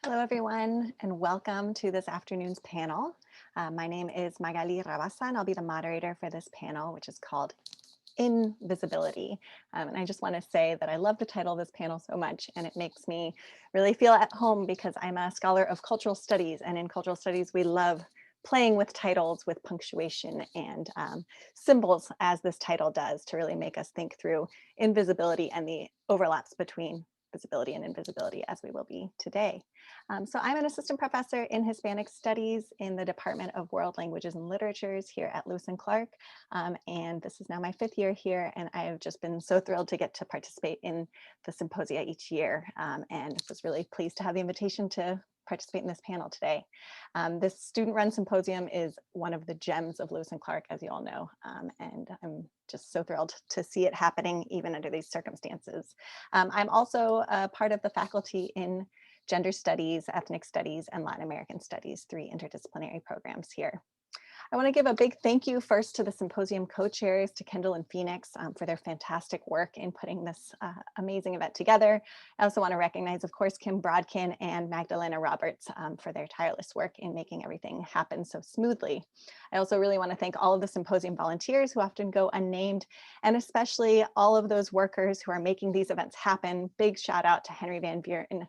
Hello, everyone, and welcome to this afternoon's panel. My name is Magali Rabasa, and I'll be the moderator for this panel, which is called Invisibility. And I just want to say that I love the title of this panel so much, and it makes me really feel at home because I'm a scholar of cultural studies, and in cultural studies, we love playing with titles with punctuation and symbols, as this title does, to really make us think through invisibility and the overlaps between visibility and invisibility, as we will be today. So I'm an assistant professor in Hispanic Studies in the Department of World Languages and Literatures here at Lewis and Clark. And this is now my 5th year here, and I have just been so thrilled to get to participate in the symposia each year, and was really pleased to have the invitation to participate in this panel today. This student-run symposium is one of the gems of Lewis and Clark, as you all know, and I'm just so thrilled to see it happening even under these circumstances. I'm also a part of the faculty in Gender Studies, Ethnic Studies, and Latin American Studies, 3 interdisciplinary programs here. I want to give a big thank you first to the symposium co-chairs, to Kendall and Phoenix, for their fantastic work in putting this amazing event together. I also want to recognize, of course, Kim Brodkin and Magdalena Roberts for their tireless work in making everything happen so smoothly. I also really want to thank all of the symposium volunteers who often go unnamed, and especially all of those workers who are making these events happen. Big shout out to Henry Van Buren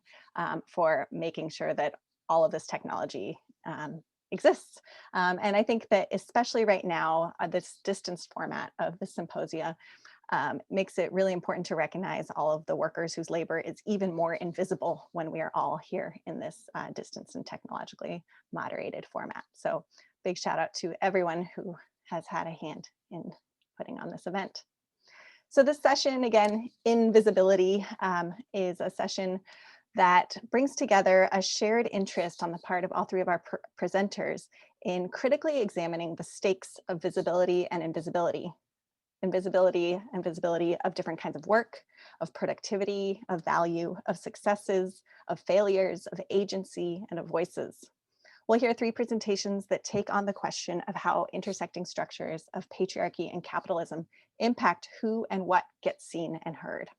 for making sure that all of this technology exists. And I think that especially right now, this distance format of the symposia makes it really important to recognize all of the workers whose labor is even more invisible when we are all here in this distance and technologically moderated format. So big shout out to everyone who has had a hand in putting on this event. So this session, again, Invisibility, is a session that brings together a shared interest on the part of all 3 of our presenters in critically examining the stakes of visibility and invisibility. Invisibility and visibility of different kinds of work, of productivity, of value, of successes, of failures, of agency, and of voices. We'll hear 3 presentations that take on the question of how intersecting structures of patriarchy and capitalism impact who and what gets seen and heard.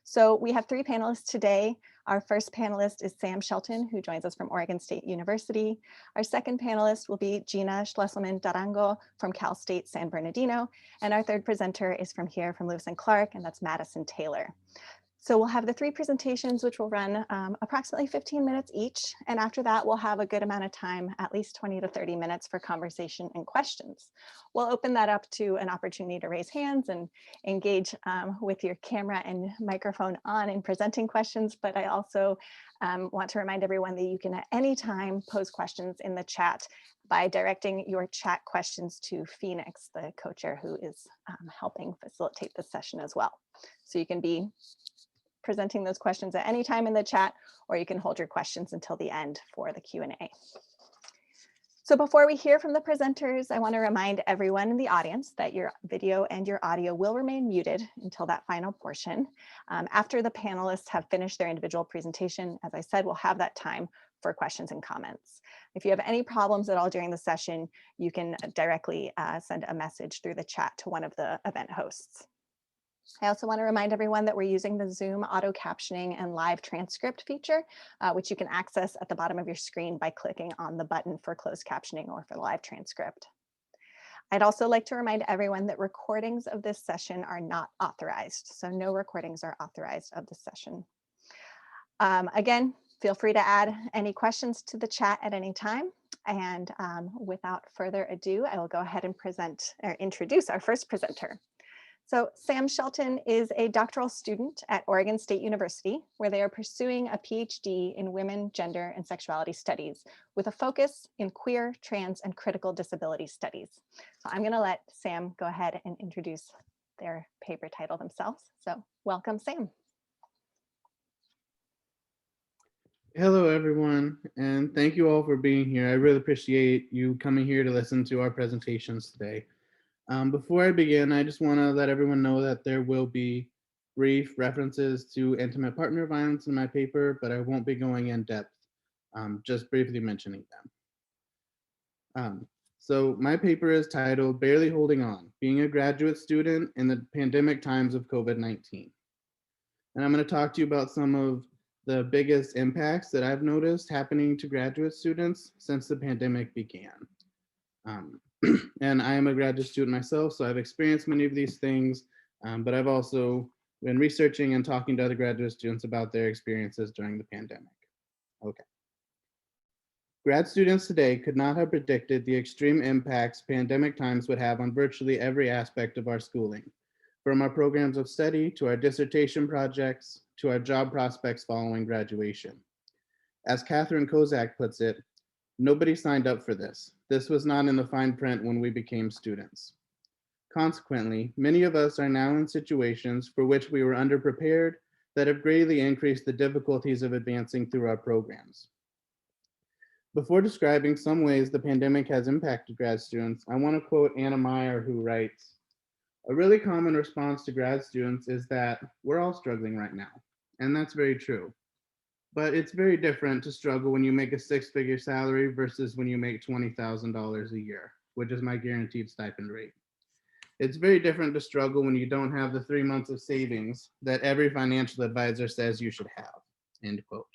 So we have 3 panelists today. Our first panelist is Sam Shelton, who joins us from Oregon State University. Our second panelist will be Gina Schlesselman Darango from Cal State San Bernardino. And our third presenter is from here from Lewis and Clark, and that's Madison Taylor. So we'll have the 3 presentations, which will run approximately 15 minutes each. And after that, we'll have a good amount of time, at least 20 to 30 minutes for conversation and questions. We'll open that up to an opportunity to raise hands and engage with your camera and microphone on in presenting questions. But I also want to remind everyone that you can at any time pose questions in the chat by directing your chat questions to Phoenix, the co-chair who is helping facilitate this session as well. So you can be presenting those questions at any time in the chat, or you can hold your questions until the end for the Q&A. So before we hear from the presenters, I want to remind everyone in the audience that your video and your audio will remain muted until that final portion. After the panelists have finished their individual presentation, as I said, we'll have that time for questions and comments. If you have any problems at all during the session, you can directly send a message through the chat to one of the event hosts. I also want to remind everyone that we're using the Zoom auto captioning and live transcript feature, which you can access at the bottom of your screen by clicking on the button for closed captioning or for live transcript. I'd also like to remind everyone that recordings of this session are not authorized, so no recordings are authorized of this session. Again, feel free to add any questions to the chat at any time. And without further ado, I will go ahead and introduce our first presenter. So Sam Shelton is a doctoral student at Oregon State University, where they are pursuing a PhD in women, gender, and sexuality studies with a focus in queer, trans, and critical disability studies. So I'm going to let Sam go ahead and introduce their paper title themselves. So welcome, Sam. Hello, everyone, and thank you all for being here. I really appreciate you coming here to listen to our presentations today. Before I begin, I just want to let everyone know that there will be brief references to intimate partner violence in my paper, but I won't be going in depth, just briefly mentioning them. So my paper is titled Barely Holding On, Being a Graduate Student in the Pandemic Times of COVID-19. And I'm going to talk to you about some of the biggest impacts that I've noticed happening to graduate students since the pandemic began. Um, and I am a graduate student myself, so I've experienced many of these things, but I've also been researching and talking to other graduate students about their experiences during the pandemic. Okay. Grad students today could not have predicted the extreme impacts pandemic times would have on virtually every aspect of our schooling, from our programs of study to our dissertation projects to our job prospects following graduation. As Catherine Kozak puts it, nobody signed up for this. This was not in the fine print when we became students. Consequently, many of us are now in situations for which we were underprepared that have greatly increased the difficulties of advancing through our programs. Before describing some ways the pandemic has impacted grad students, I want to quote Anna Meyer, who writes, "A really common response to grad students is that we're all struggling right now." And that's very true. But it's very different to struggle when you make a six-figure salary versus when you make $20,000 a year, which is my guaranteed stipend rate. It's very different to struggle when you don't have the 3 months of savings that every financial advisor says you should have, end quote.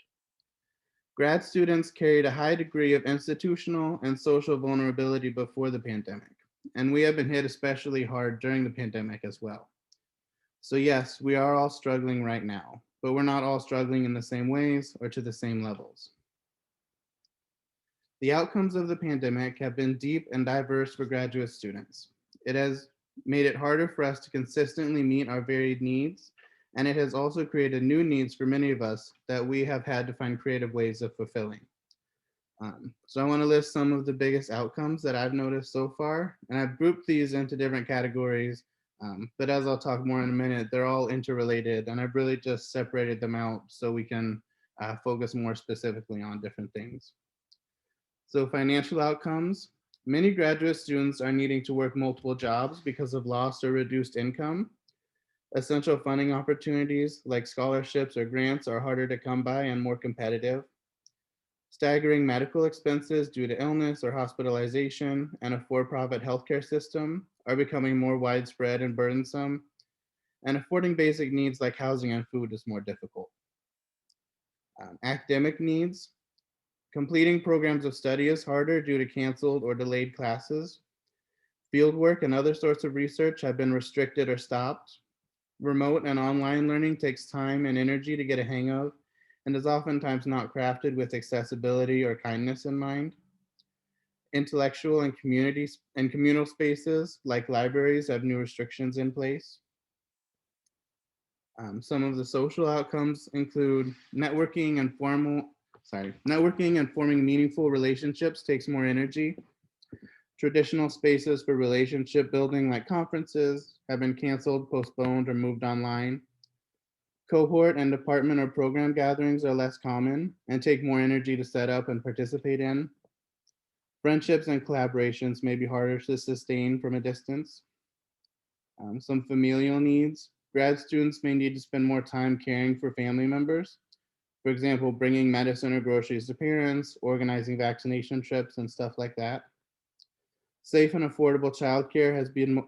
Grad students carried a high degree of institutional and social vulnerability before the pandemic, and we have been hit especially hard during the pandemic as well. So yes, we are all struggling right now, but we're not all struggling in the same ways or to the same levels. The outcomes of the pandemic have been deep and diverse for graduate students. It has made it harder for us to consistently meet our varied needs, and it has also created new needs for many of us that we have had to find creative ways of fulfilling. So I want to list some of the biggest outcomes that I've noticed so far, and I've grouped these into different categories. But as I'll talk more in a minute, they're all interrelated, and I've really just separated them out so we can focus more specifically on different things. So financial outcomes, many graduate students are needing to work multiple jobs because of lost or reduced income. Essential funding opportunities like scholarships or grants are harder to come by and more competitive. Staggering medical expenses due to illness or hospitalization and a for-profit healthcare system are becoming more widespread and burdensome, and affording basic needs like housing and food is more difficult. Academic needs, completing programs of study is harder due to canceled or delayed classes. Fieldwork and other sorts of research have been restricted or stopped. Remote and online learning takes time and energy to get a hang of and is oftentimes not crafted with accessibility or kindness in mind. Intellectual and communal spaces like libraries have new restrictions in place. Some of the social outcomes include networking and forming meaningful relationships takes more energy. Traditional spaces for relationship building like conferences have been canceled, postponed, or moved online. Cohort and department or program gatherings are less common and take more energy to set up and participate in. Friendships and collaborations may be harder to sustain from a distance. Some familial needs. Grad students may need to spend more time caring for family members. For example, bringing medicine or groceries to parents, organizing vaccination trips, and stuff like that. Safe and affordable childcare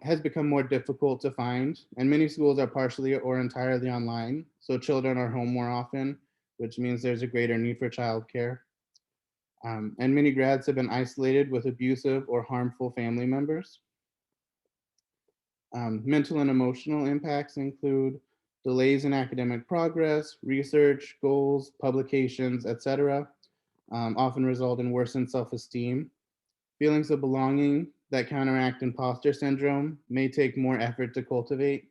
has become more difficult to find, and many schools are partially or entirely online, so children are home more often, which means there's a greater need for childcare. And many grads have been isolated with abusive or harmful family members. Mental and emotional impacts include delays in academic progress, research, goals, publications, etc., often result in worsened self-esteem. Feelings of belonging that counteract imposter syndrome may take more effort to cultivate.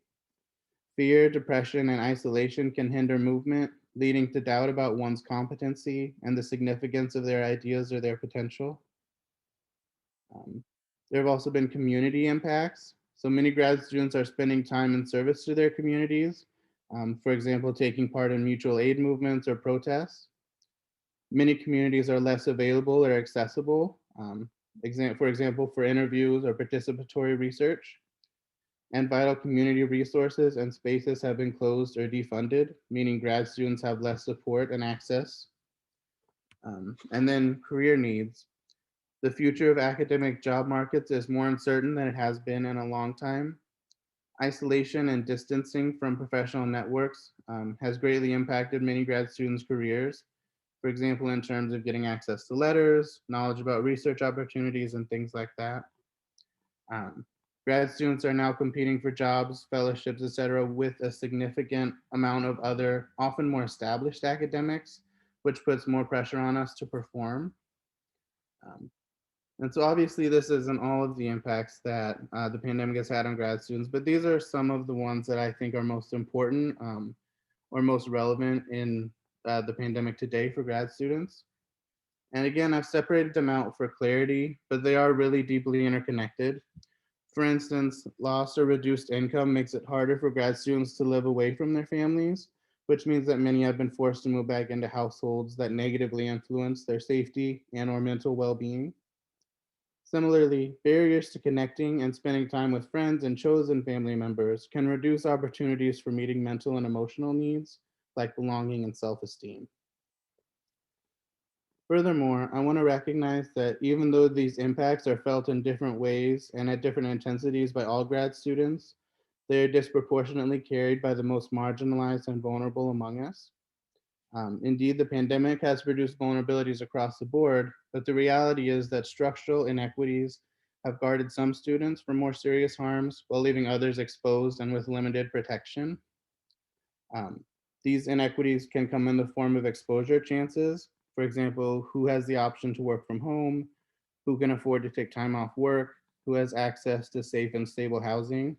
Fear, depression, and isolation can hinder movement, leading to doubt about one's competency and the significance of their ideas or their potential. Um, there have also been community impacts. So many grad students are spending time in service to their communities, for example, taking part in mutual aid movements or protests. Many communities are less available or accessible, for example, for interviews or participatory research. And vital community resources and spaces have been closed or defunded, meaning grad students have less support and access. And then career needs. The future of academic job markets is more uncertain than it has been in a long time. Isolation and distancing from professional networks has greatly impacted many grad students' careers. For example, in terms of getting access to letters, knowledge about research opportunities, and things like that. Um, Grad students are now competing for jobs, fellowships, etc., with a significant amount of other, often more established academics, which puts more pressure on us to perform. Um, and so, obviously, this isn't all of the impacts that the pandemic has had on grad students, but these are some of the ones that I think are most important or most relevant in the pandemic today for grad students. And again, I've separated them out for clarity, but they are really deeply interconnected. For instance, lost or reduced income makes it harder for grad students to live away from their families, which means that many have been forced to move back into households that negatively influence their safety and or mental well-being. Similarly, barriers to connecting and spending time with friends and chosen family members can reduce opportunities for meeting mental and emotional needs like belonging and self-esteem. Furthermore, I want to recognize that even though these impacts are felt in different ways and at different intensities by all grad students, they are disproportionately carried by the most marginalized and vulnerable among us. Indeed, the pandemic has produced vulnerabilities across the board, but the reality is that structural inequities have guarded some students from more serious harms while leaving others exposed and with limited protection. Um, these inequities can come in the form of exposure chances. For example, who has the option to work from home, who can afford to take time off work, who has access to safe and stable housing.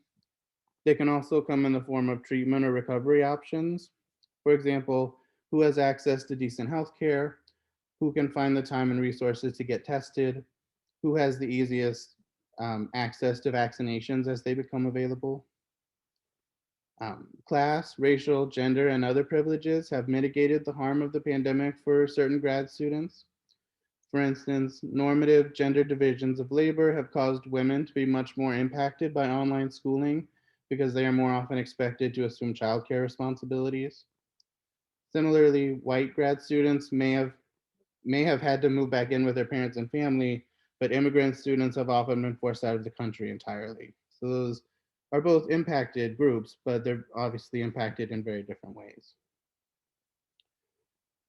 They can also come in the form of treatment or recovery options. For example, who has access to decent health care, who can find the time and resources to get tested, who has the easiest access to vaccinations as they become available. Class, racial, gender, and other privileges have mitigated the harm of the pandemic for certain grad students. For instance, normative gender divisions of labor have caused women to be much more impacted by online schooling because they are more often expected to assume childcare responsibilities. Similarly, white grad students may have had to move back in with their parents and family, but immigrant students have often been forced out of the country entirely. So those are both impacted groups, but they're obviously impacted in very different ways.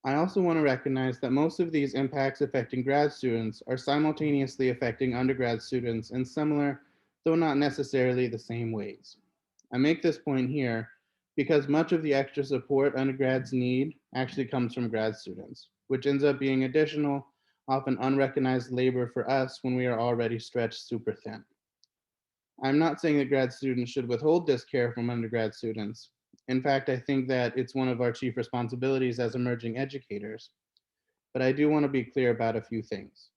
I also want to recognize that most of these impacts affecting grad students are simultaneously affecting undergrad students in similar, though not necessarily the same ways. I make this point here because much of the extra support undergrads need actually comes from grad students, which ends up being additional, often unrecognized labor for us when we are already stretched super thin. I'm not saying that grad students should withhold this care from undergrad students. In fact, I think that it's one of our chief responsibilities as emerging educators. But I do want to be clear about a few things.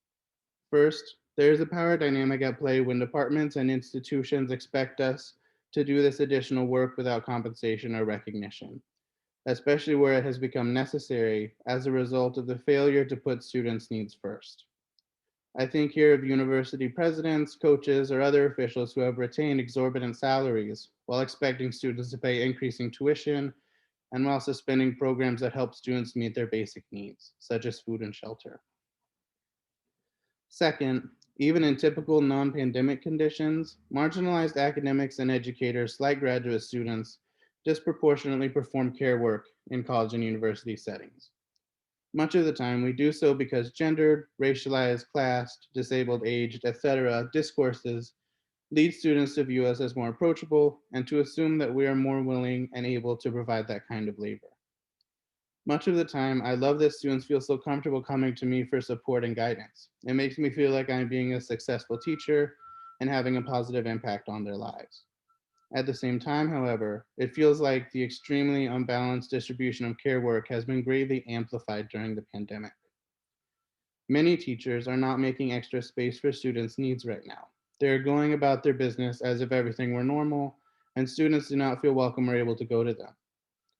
First, there is a power dynamic at play when departments and institutions expect us to do this additional work without compensation or recognition, especially where it has become necessary as a result of the failure to put students' needs first. I think here of university presidents, coaches, or other officials who have retained exorbitant salaries while expecting students to pay increasing tuition and while suspending programs that help students meet their basic needs, such as food and shelter. Second, even in typical non pandemic conditions, marginalized academics and educators, like graduate students, disproportionately perform care work in college and university settings. Much of the time, we do so because gendered, racialized, classed, disabled, aged, etc. discourses lead students to view us as more approachable and to assume that we are more willing and able to provide that kind of labor. Much of the time, I love that students feel so comfortable coming to me for support and guidance. It makes me feel like I'm being a successful teacher and having a positive impact on their lives. At the same time, however, it feels like the extremely unbalanced distribution of care work has been greatly amplified during the pandemic. Many teachers are not making extra space for students' needs right now. They're going about their business as if everything were normal, and students do not feel welcome or able to go to them.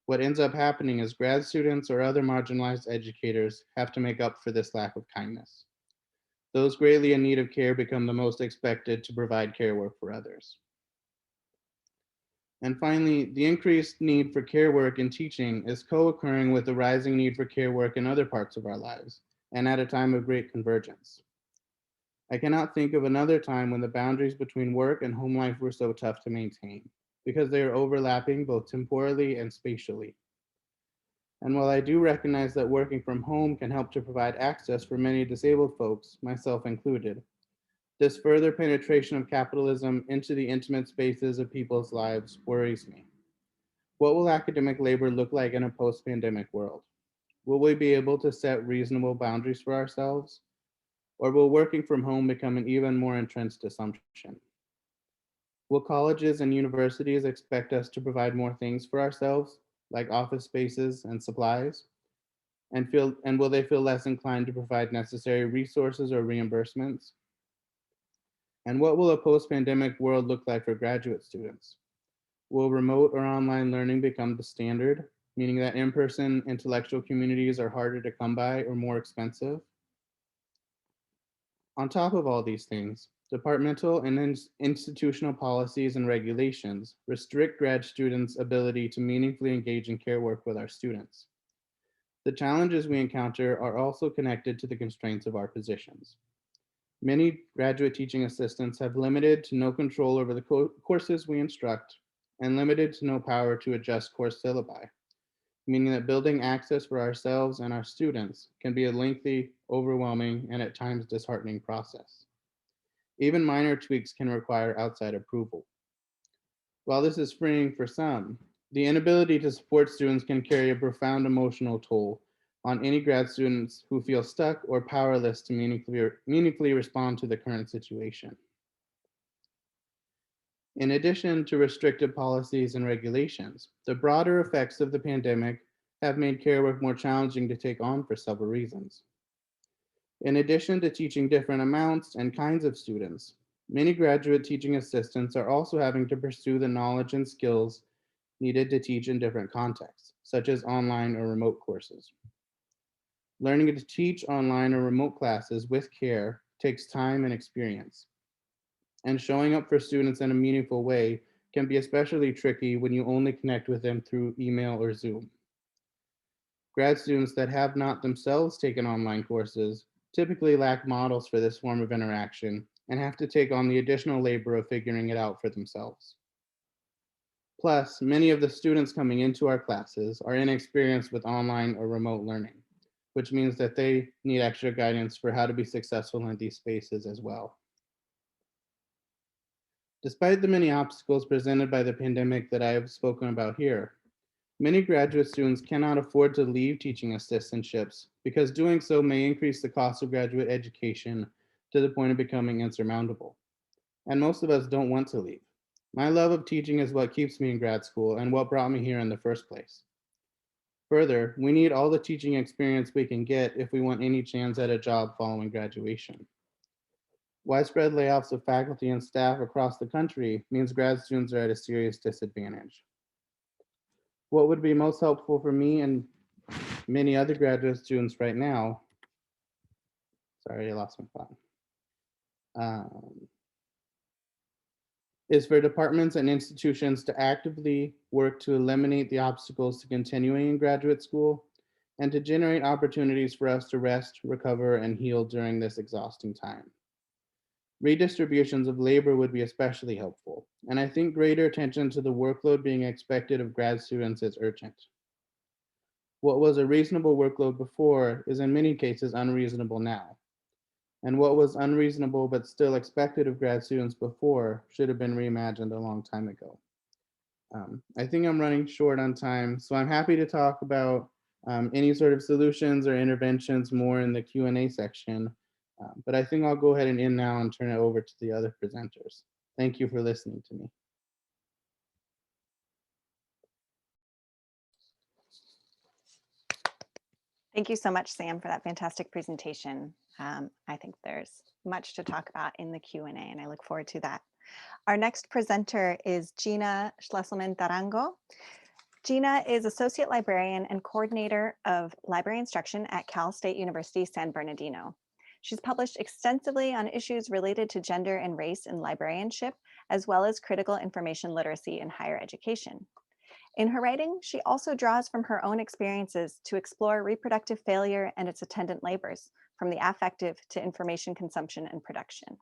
What ends up happening is grad students or other marginalized educators have to make up for this lack of kindness. Those greatly in need of care become the most expected to provide care work for others. And finally, the increased need for care work in teaching is co occurring with the rising need for care work in other parts of our lives, and at a time of great convergence. I cannot think of another time when the boundaries between work and home life were so tough to maintain. because they are overlapping both temporally and spatially. And while I do recognize that working from home can help to provide access for many disabled folks, myself included, this further penetration of capitalism into the intimate spaces of people's lives worries me. What will academic labor look like in a post pandemic world? Will we be able to set reasonable boundaries for ourselves? Or will working from home become an even more entrenched assumption? Will colleges and universities expect us to provide more things for ourselves, like office spaces and supplies? And will they feel less inclined to provide necessary resources or reimbursements? And what will a post-pandemic world look like for graduate students? Will remote or online learning become the standard, meaning that in-person intellectual communities are harder to come by or more expensive? On top of all these things, departmental and institutional policies and regulations restrict grad students' ability to meaningfully engage in care work with our students. The challenges we encounter are also connected to the constraints of our positions. Many graduate teaching assistants have limited to no control over the courses we instruct and limited to no power to adjust course syllabi, meaning that building access for ourselves and our students can be a lengthy, overwhelming, and at times disheartening process. Even minor tweaks can require outside approval. While this is freeing for some, the inability to support students can carry a profound emotional toll on any grad students who feel stuck or powerless to meaningfully respond to the current situation. In addition to restrictive policies and regulations, the broader effects of the pandemic have made care work more challenging to take on for several reasons. In addition to teaching different amounts and kinds of students, many graduate teaching assistants are also having to pursue the knowledge and skills needed to teach in different contexts, such as online or remote courses. Learning to teach online or remote classes with care takes time and experience, and showing up for students in a meaningful way can be especially tricky when you only connect with them through email or Zoom. Grad students that have not themselves taken online courses typically lack models for this form of interaction and have to take on the additional labor of figuring it out for themselves. Plus, many of the students coming into our classes are inexperienced with online or remote learning, which means that they need extra guidance for how to be successful in these spaces as well. Despite the many obstacles presented by the pandemic that I have spoken about here, many graduate students cannot afford to leave teaching assistantships because doing so may increase the cost of graduate education to the point of becoming insurmountable. And most of us don't want to leave. My love of teaching is what keeps me in grad school and what brought me here in the first place. Further, we need all the teaching experience we can get if we want any chance at a job following graduation. Widespread layoffs of faculty and staff across the country means grad students are at a serious disadvantage. What would be most helpful for me and many other graduate students right now, sorry, I lost my thought, um, is for departments and institutions to actively work to eliminate the obstacles to continuing in graduate school and to generate opportunities for us to rest, recover, and heal during this exhausting time. Redistributions of labor would be especially helpful, and I think greater attention to the workload being expected of grad students is urgent. What was a reasonable workload before is in many cases unreasonable now, and what was unreasonable but still expected of grad students before should have been reimagined a long time ago. I think I'm running short on time, so I'm happy to talk about any sort of solutions or interventions more in the Q&A section. But I think I'll go ahead and end now and turn it over to the other presenters. Thank you for listening to me. Thank you so much, Sam, for that fantastic presentation. I think there's much to talk about in the Q&A, and I look forward to that. Our next presenter is Gina Schlesselman Tarango. Gina is Associate Librarian and Coordinator of Library Instruction at Cal State University, San Bernardino. She's published extensively on issues related to gender and race in librarianship, as well as critical information literacy in higher education. In her writing, she also draws from her own experiences to explore reproductive failure and its attendant labors, from the affective to information consumption and production.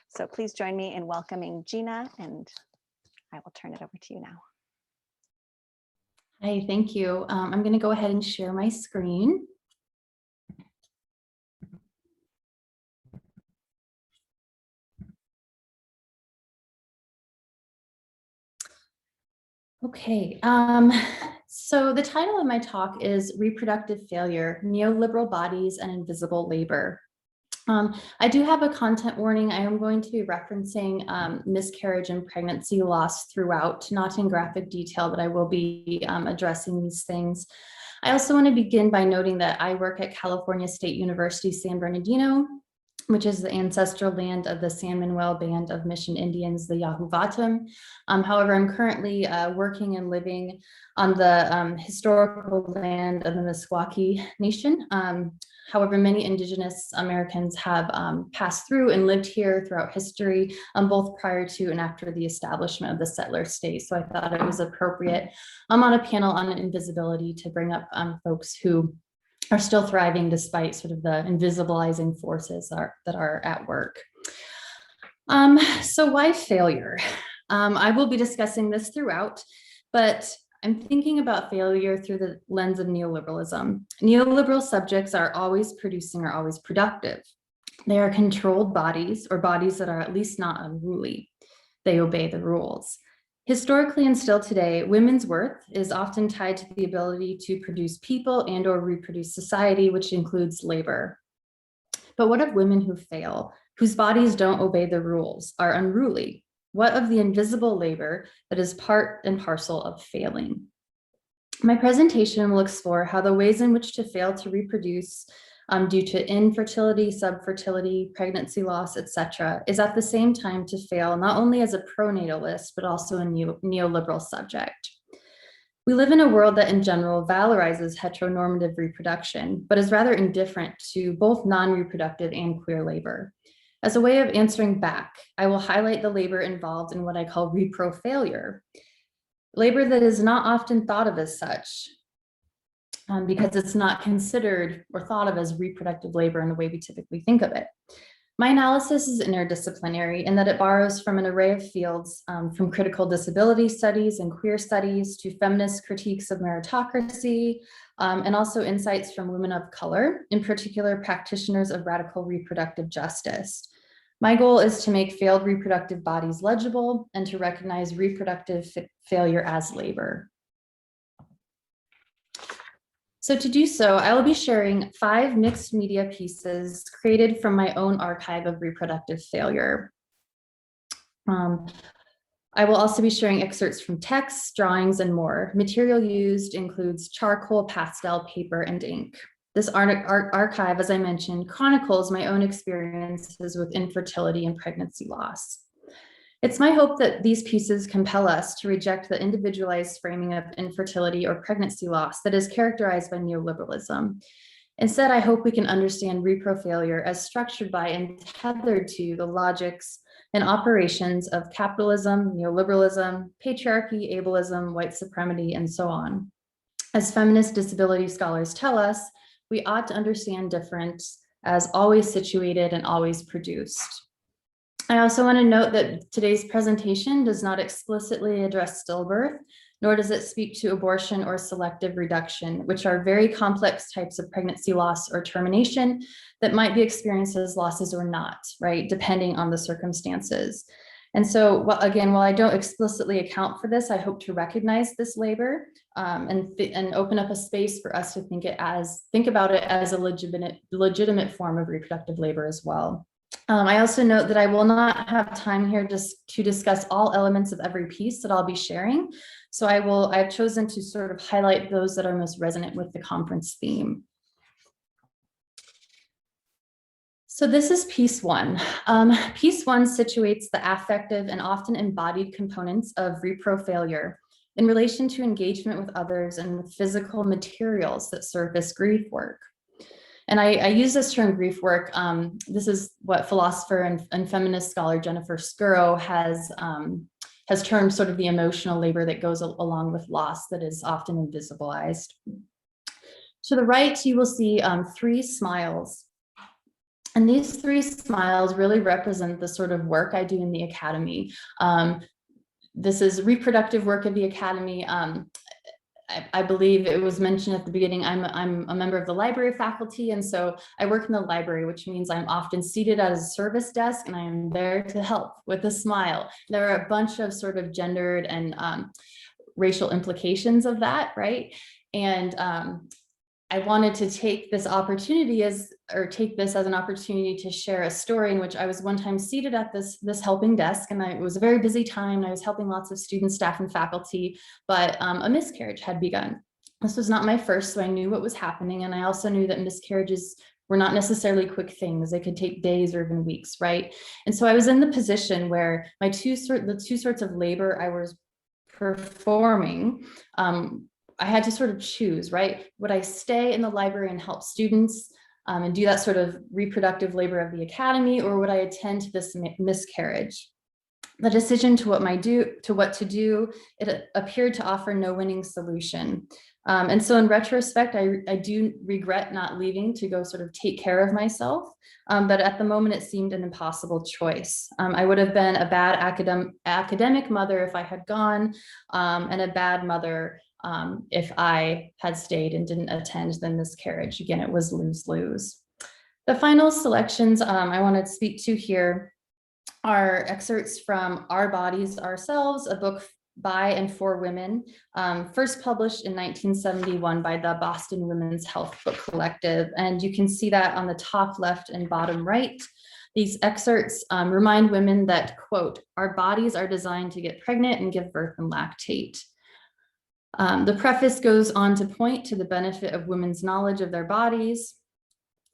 So please join me in welcoming Gina, and I will turn it over to you now. Hi, thank you. I'm going to go ahead and share my screen. Okay, so the title of my talk is Reproductive Failure, Neoliberal Bodies and Invisible Labor. I do have a content warning. I am going to be referencing miscarriage and pregnancy loss throughout, not in graphic detail, but I will be addressing these things. I also want to begin by noting that I work at California State University, San Bernardino, which is the ancestral land of the San Manuel Band of Mission Indians, the Yahuvatum. However, I'm currently working and living on the historical land of the Meskwaki Nation. However, many Indigenous Americans have passed through and lived here throughout history, both prior to and after the establishment of the settler state. So I thought it was appropriate on a panel on invisibility to bring up folks who are still thriving despite sort of the invisibilizing forces that are at work. So why failure? I will be discussing this throughout, but I'm thinking about failure through the lens of neoliberalism. Neoliberal subjects are always producing or always productive. They are controlled bodies or bodies that are at least not unruly. They obey the rules. Historically and still today, women's worth is often tied to the ability to produce people and or reproduce society, which includes labor. But what of women who fail, whose bodies don't obey the rules, are unruly? What of the invisible labor that is part and parcel of failing? My presentation will explore how the ways in which to fail to reproduce due to infertility, subfertility, pregnancy loss, etc., is at the same time to fail not only as a pronatalist, but also a neoliberal subject. We live in a world that in general valorizes heteronormative reproduction, but is rather indifferent to both non-reproductive and queer labor. As a way of answering back, I will highlight the labor involved in what I call repro failure, labor that is not often thought of as such, because it's not considered or thought of as reproductive labor in the way we typically think of it. My analysis is interdisciplinary in that it borrows from an array of fields, from critical disability studies and queer studies to feminist critiques of meritocracy, and also insights from women of color, in particular practitioners of radical reproductive justice. My goal is to make failed reproductive bodies legible and to recognize reproductive failure as labor. So to do so, I will be sharing 5 mixed media pieces created from my own archive of reproductive failure. I will also be sharing excerpts from texts, drawings, and more. Material used includes charcoal, pastel, paper, and ink. This archive, as I mentioned, chronicles my own experiences with infertility and pregnancy loss. It's my hope that these pieces compel us to reject the individualized framing of infertility or pregnancy loss that is characterized by neoliberalism. Instead, I hope we can understand repro failure as structured by and tethered to the logics and operations of capitalism, neoliberalism, patriarchy, ableism, white supremacy, and so on. As feminist disability scholars tell us, we ought to understand difference as always situated and always produced. I also want to note that today's presentation does not explicitly address stillbirth, nor does it speak to abortion or selective reduction, which are very complex types of pregnancy loss or termination that might be experienced as losses or not, right, depending on the circumstances. And so, again, while I don't explicitly account for this, I hope to recognize this labor and open up a space for us to think about it as a legitimate form of reproductive labor as well. I also note that I will not have time here just to discuss all elements of every piece that I'll be sharing. So I've chosen to sort of highlight those that are most resonant with the conference theme. So this is piece 1. Piece 1 situates the affective and often embodied components of repro failure in relation to engagement with others and with physical materials that surface grief work. And I use this term grief work. This is what philosopher and feminist scholar Jennifer Skuro has termed sort of the emotional labor that goes along with loss that is often invisibilized. To the right, you will see 3 smiles. And these 3 smiles really represent the sort of work I do in the academy. this is reproductive work of the Academy. I believe it was mentioned at the beginning, I'm a member of the library faculty, and so I work in the library, which means I'm often seated at a service desk and I am there to help with a smile. There are a bunch of sort of gendered and racial implications of that, right? And I wanted to take this opportunity take this as an opportunity to share a story in which I was one time seated at this helping desk, and it was a very busy time. I was helping lots of students, staff, and faculty, but a miscarriage had begun. This was not my first, so I knew what was happening, and I also knew that miscarriages were not necessarily quick things. They could take days or even weeks, right? And so I was in the position where the two sorts of labor I was performing, I had to sort of choose, right? Would I stay in the library and help students and do that sort of reproductive labor of the Academy, or would I attend to this miscarriage? The decision to what to do, it appeared to offer no winning solution. And so in retrospect, I do regret not leaving to go sort of take care of myself. But at the moment, it seemed an impossible choice. I would have been a bad academic mother if I had gone, and a bad mother if I had stayed and didn't attend the miscarriage. Again, it was lose-lose. The final selections I want to speak to here are excerpts from Our Bodies, Ourselves, a book by and for women, first published in 1971 by the Boston Women's Health Book Collective. And you can see that on the top left and bottom right. These excerpts remind women that, quote, our bodies are designed to get pregnant and give birth and lactate. The preface goes on to point to the benefit of women's knowledge of their bodies.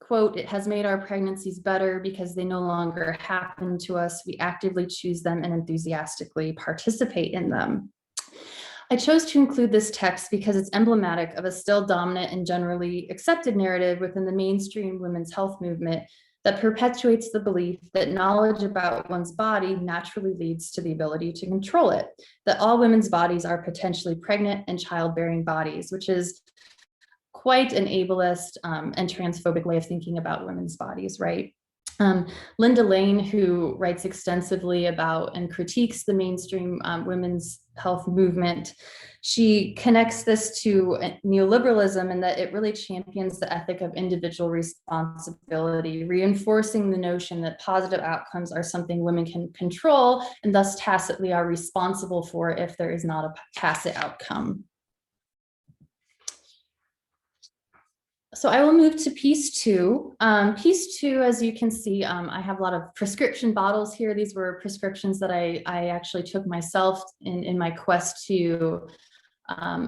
Quote, it has made our pregnancies better because they no longer happen to us. We actively choose them and enthusiastically participate in them. I chose to include this text because it's emblematic of a still dominant and generally accepted narrative within the mainstream women's health movement that perpetuates the belief that knowledge about one's body naturally leads to the ability to control it, that all women's bodies are potentially pregnant and childbearing bodies, which is quite an ableist and transphobic way of thinking about women's bodies, right? Linda Lane, who writes extensively about and critiques the mainstream women's health movement, she connects this to neoliberalism and that it really champions the ethic of individual responsibility, reinforcing the notion that positive outcomes are something women can control and thus tacitly are responsible for if there is not a tacit outcome. So I will move to piece two. Piece two, as you can see, I have a lot of prescription bottles here. These were prescriptions that I actually took myself in my quest to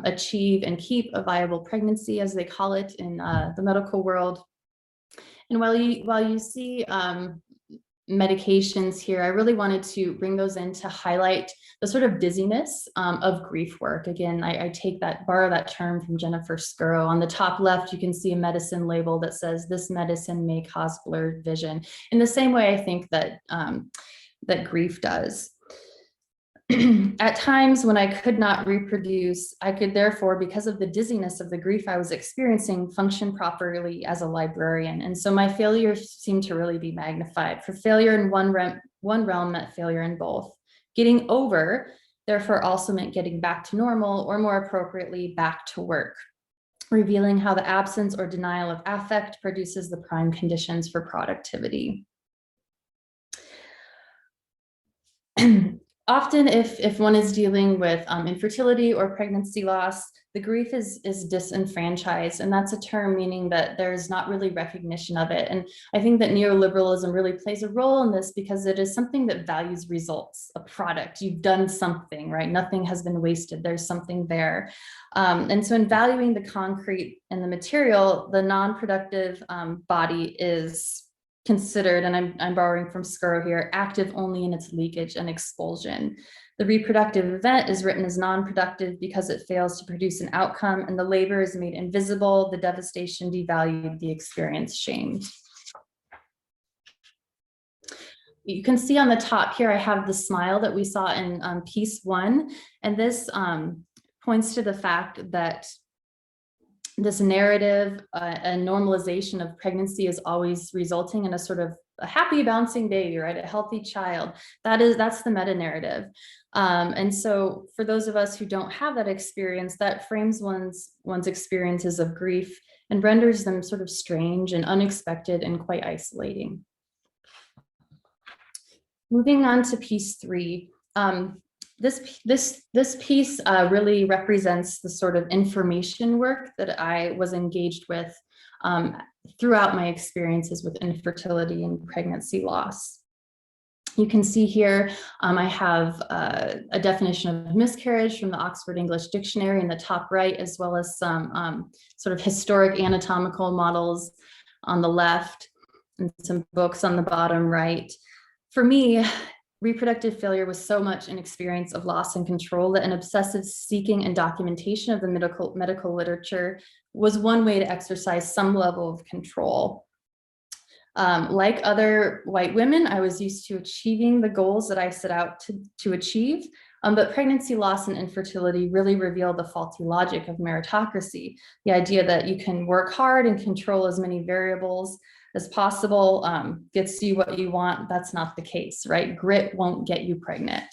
achieve and keep a viable pregnancy, as they call it in the medical world. And while you see medications here, I really wanted to bring those in to highlight the sort of dizziness of grief work. Again, I borrow that term from Jennifer Scurro. On the top left, you can see a medicine label that says this medicine may cause blurred vision. In the same way, I think that that grief does. At times when I could not reproduce, I could therefore, because of the dizziness of the grief I was experiencing, function properly as a librarian. And so my failures seemed to really be magnified. For failure in one realm meant failure in both. Getting over, therefore, also meant getting back to normal, or more appropriately, back to work, revealing how the absence or denial of affect produces the prime conditions for productivity. Often, if one is dealing with infertility or pregnancy loss, the grief is disenfranchised, and that's a term meaning that there's not really recognition of it. And I think that neoliberalism really plays a role in this because it is something that values results, a product. You've done something, right? Nothing has been wasted. There's something there. And so in valuing the concrete and the material, the non-productive body is considered, and I'm borrowing from Scurro here, active only in its leakage and expulsion. The reproductive event is written as non-productive because it fails to produce an outcome, and the labor is made invisible, the devastation devalued, the experience shamed. You can see on the top here, I have the smile that we saw in piece one, and this points to the fact that this narrative and normalization of pregnancy is always resulting in a sort of happy bouncing baby, right? A healthy child. That's the meta narrative. And so for those of us who don't have that experience, that frames one's experiences of grief and renders them sort of strange and unexpected and quite isolating. Moving on to piece 3. This piece really represents the sort of information work that I was engaged with throughout my experiences with infertility and pregnancy loss. You can see here, I have a definition of miscarriage from the Oxford English Dictionary in the top right, as well as some sort of historic anatomical models on the left, and some books on the bottom right. For me, reproductive failure was so much an experience of loss and control that an obsessive seeking and documentation of the medical literature was one way to exercise some level of control. Like other white women, I was used to achieving the goals that I set out to achieve, but pregnancy loss and infertility really revealed the faulty logic of meritocracy, the idea that you can work hard and control as many variables as possible gets you what you want. That's not the case, right? Grit won't get you pregnant.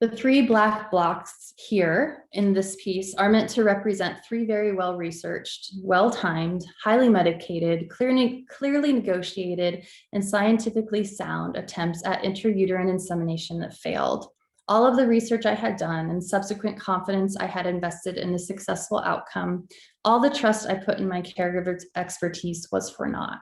The 3 black blocks here in this piece are meant to represent 3 very well-researched, well-timed, highly medicated, clearly negotiated, and scientifically sound attempts at intrauterine insemination that failed. All of the research I had done and subsequent confidence I had invested in a successful outcome, all the trust I put in my caregiver's expertise was for naught.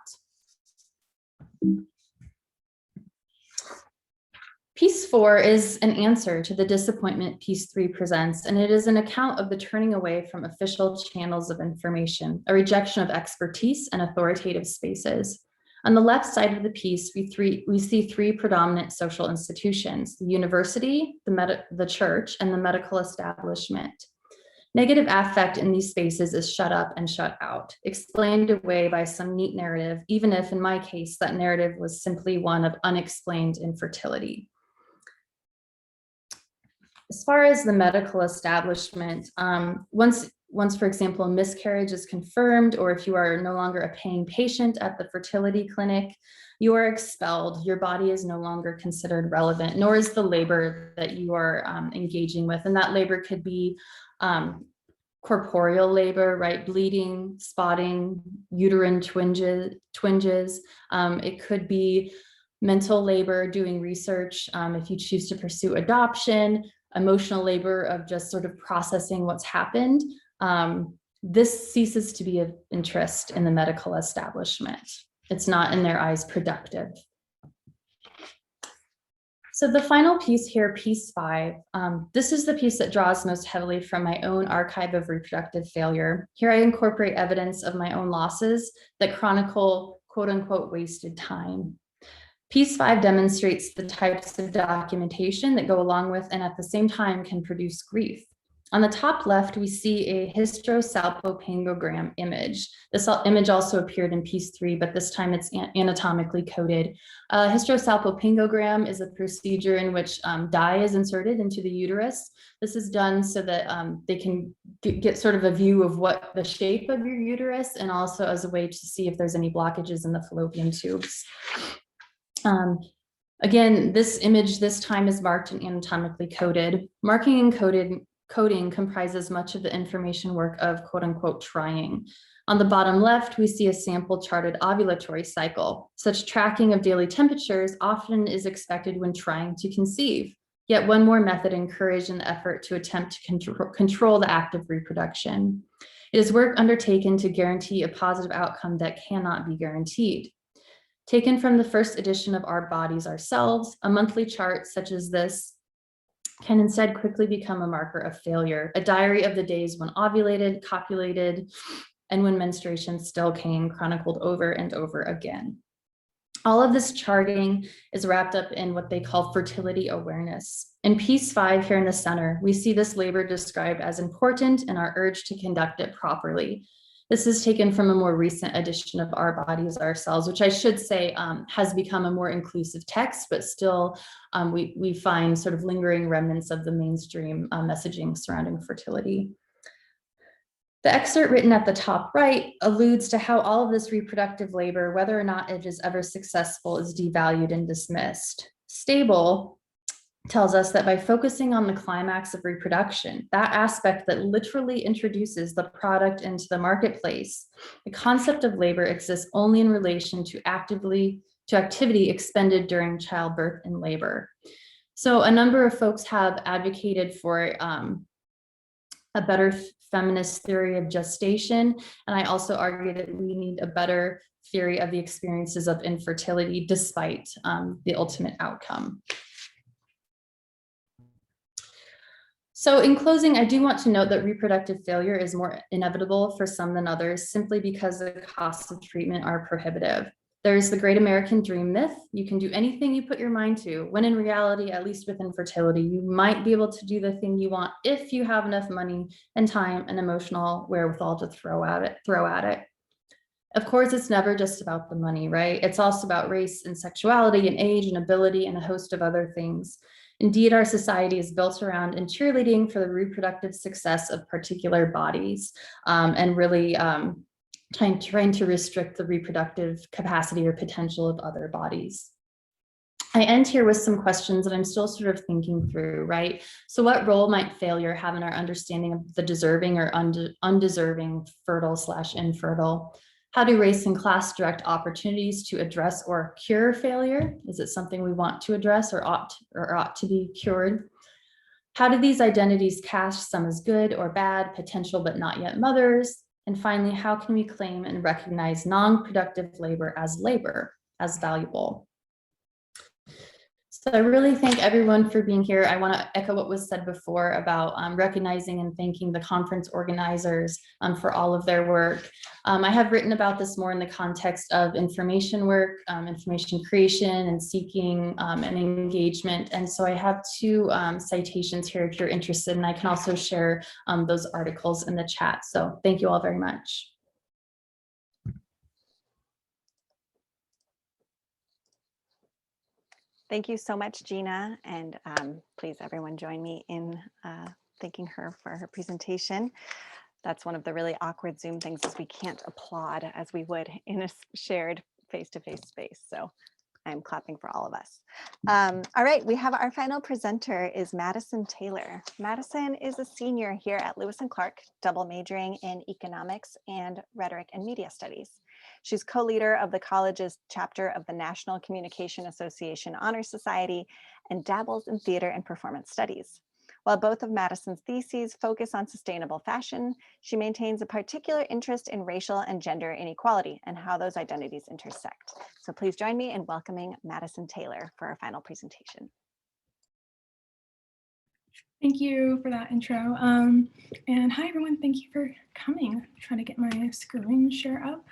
Piece 4 is an answer to the disappointment piece 3 presents, and it is an account of the turning away from official channels of information, a rejection of expertise and authoritative spaces. On the left side of the piece, we see 3 predominant social institutions: the university, the church, and the medical establishment. Negative affect in these spaces is shut up and shut out, explained away by some neat narrative, even if in my case, that narrative was simply one of unexplained infertility. As far as the medical establishment, once, for example, a miscarriage is confirmed, or if you are no longer a paying patient at the fertility clinic, you are expelled. Your body is no longer considered relevant, nor is the labor that you are engaging with. And that labor could be corporeal labor, right? Bleeding, spotting, uterine twinges. It could be mental labor, doing research, if you choose to pursue adoption, emotional labor of just sort of processing what's happened. This ceases to be of interest in the medical establishment. It's not in their eyes productive. So the final piece here, piece 5, this is the piece that draws most heavily from my own archive of reproductive failure. Here I incorporate evidence of my own losses that chronicle quote unquote wasted time. Piece 5 demonstrates the types of documentation that go along with and at the same time can produce grief. On the top left, we see a hysterosalpingogram image. This image also appeared in piece 3, but this time it's anatomically coded. Hysterosalpingogram is a procedure in which dye is inserted into the uterus. This is done so that they can get sort of a view of what the shape of your uterus, and also as a way to see if there's any blockages in the fallopian tubes. Again, this image this time is marked and anatomically coded. Marking and coding comprises much of the information work of quote unquote trying. On the bottom left, we see a sample charted ovulatory cycle. Such tracking of daily temperatures often is expected when trying to conceive. Yet one more method encouraged in the effort to attempt to control the act of reproduction. It is work undertaken to guarantee a positive outcome that cannot be guaranteed. Taken from the first edition of Our Bodies, Ourselves, a monthly chart such as this can instead quickly become a marker of failure, a diary of the days when ovulated, copulated, and when menstruation still came, chronicled over and over again. All of this charting is wrapped up in what they call fertility awareness. In piece 5 here in the center, we see this labor described as important and our urge to conduct it properly. This is taken from a more recent edition of Our Bodies, Ourselves, which I should say has become a more inclusive text, but still we find sort of lingering remnants of the mainstream messaging surrounding fertility. The excerpt written at the top right alludes to how all of this reproductive labor, whether or not it is ever successful, is devalued and dismissed. Stable tells us that by focusing on the climax of reproduction, that aspect that literally introduces the product into the marketplace, the concept of labor exists only in relation to activity expended during childbirth and labor. So a number of folks have advocated for a better feminist theory of gestation, and I also argue that we need a better theory of the experiences of infertility despite the ultimate outcome. So in closing, I do want to note that reproductive failure is more inevitable for some than others, simply because the costs of treatment are prohibitive. There's the great American dream myth. You can do anything you put your mind to, when in reality, at least with infertility, you might be able to do the thing you want if you have enough money and time and emotional wherewithal to throw at it. Of course, it's never just about the money, right? It's also about race and sexuality and age and ability and a host of other things. Indeed, our society is built around and cheerleading for the reproductive success of particular bodies, and really trying to restrict the reproductive capacity or potential of other bodies. I end here with some questions that I'm still sort of thinking through, right? So what role might failure have in our understanding of the deserving or undeserving, fertile/infertile? How do race and class direct opportunities to address or cure failure? Is it something we want to address or ought to be cured? How do these identities cast some as good or bad, potential but not yet mothers? And finally, how can we claim and recognize non-productive labor, as valuable? So I really thank everyone for being here. I want to echo what was said before about recognizing and thanking the conference organizers for all of their work. I have written about this more in the context of information work, information creation and seeking and engagement. And so I have two citations here if you're interested, and I can also share those articles in the chat. So thank you all very much. Thank you so much, Gina, and please everyone join me in thanking her for her presentation. That's one of the really awkward Zoom things, is we can't applaud as we would in a shared face-to-face space. So I'm clapping for all of us. All right, we have our final presenter is Madison Taylor. Madison is a senior here at Lewis and Clark, double majoring in economics and rhetoric and media studies. She's co-leader of the college's chapter of the National Communication Association Honor Society and dabbles in theater and performance studies. While both of Madison's theses focus on sustainable fashion, she maintains a particular interest in racial and gender inequality and how those identities intersect. So please join me in welcoming Madison Taylor for our final presentation. Thank you for that intro. And hi, everyone. Thank you for coming. I'm trying to get my screen share up.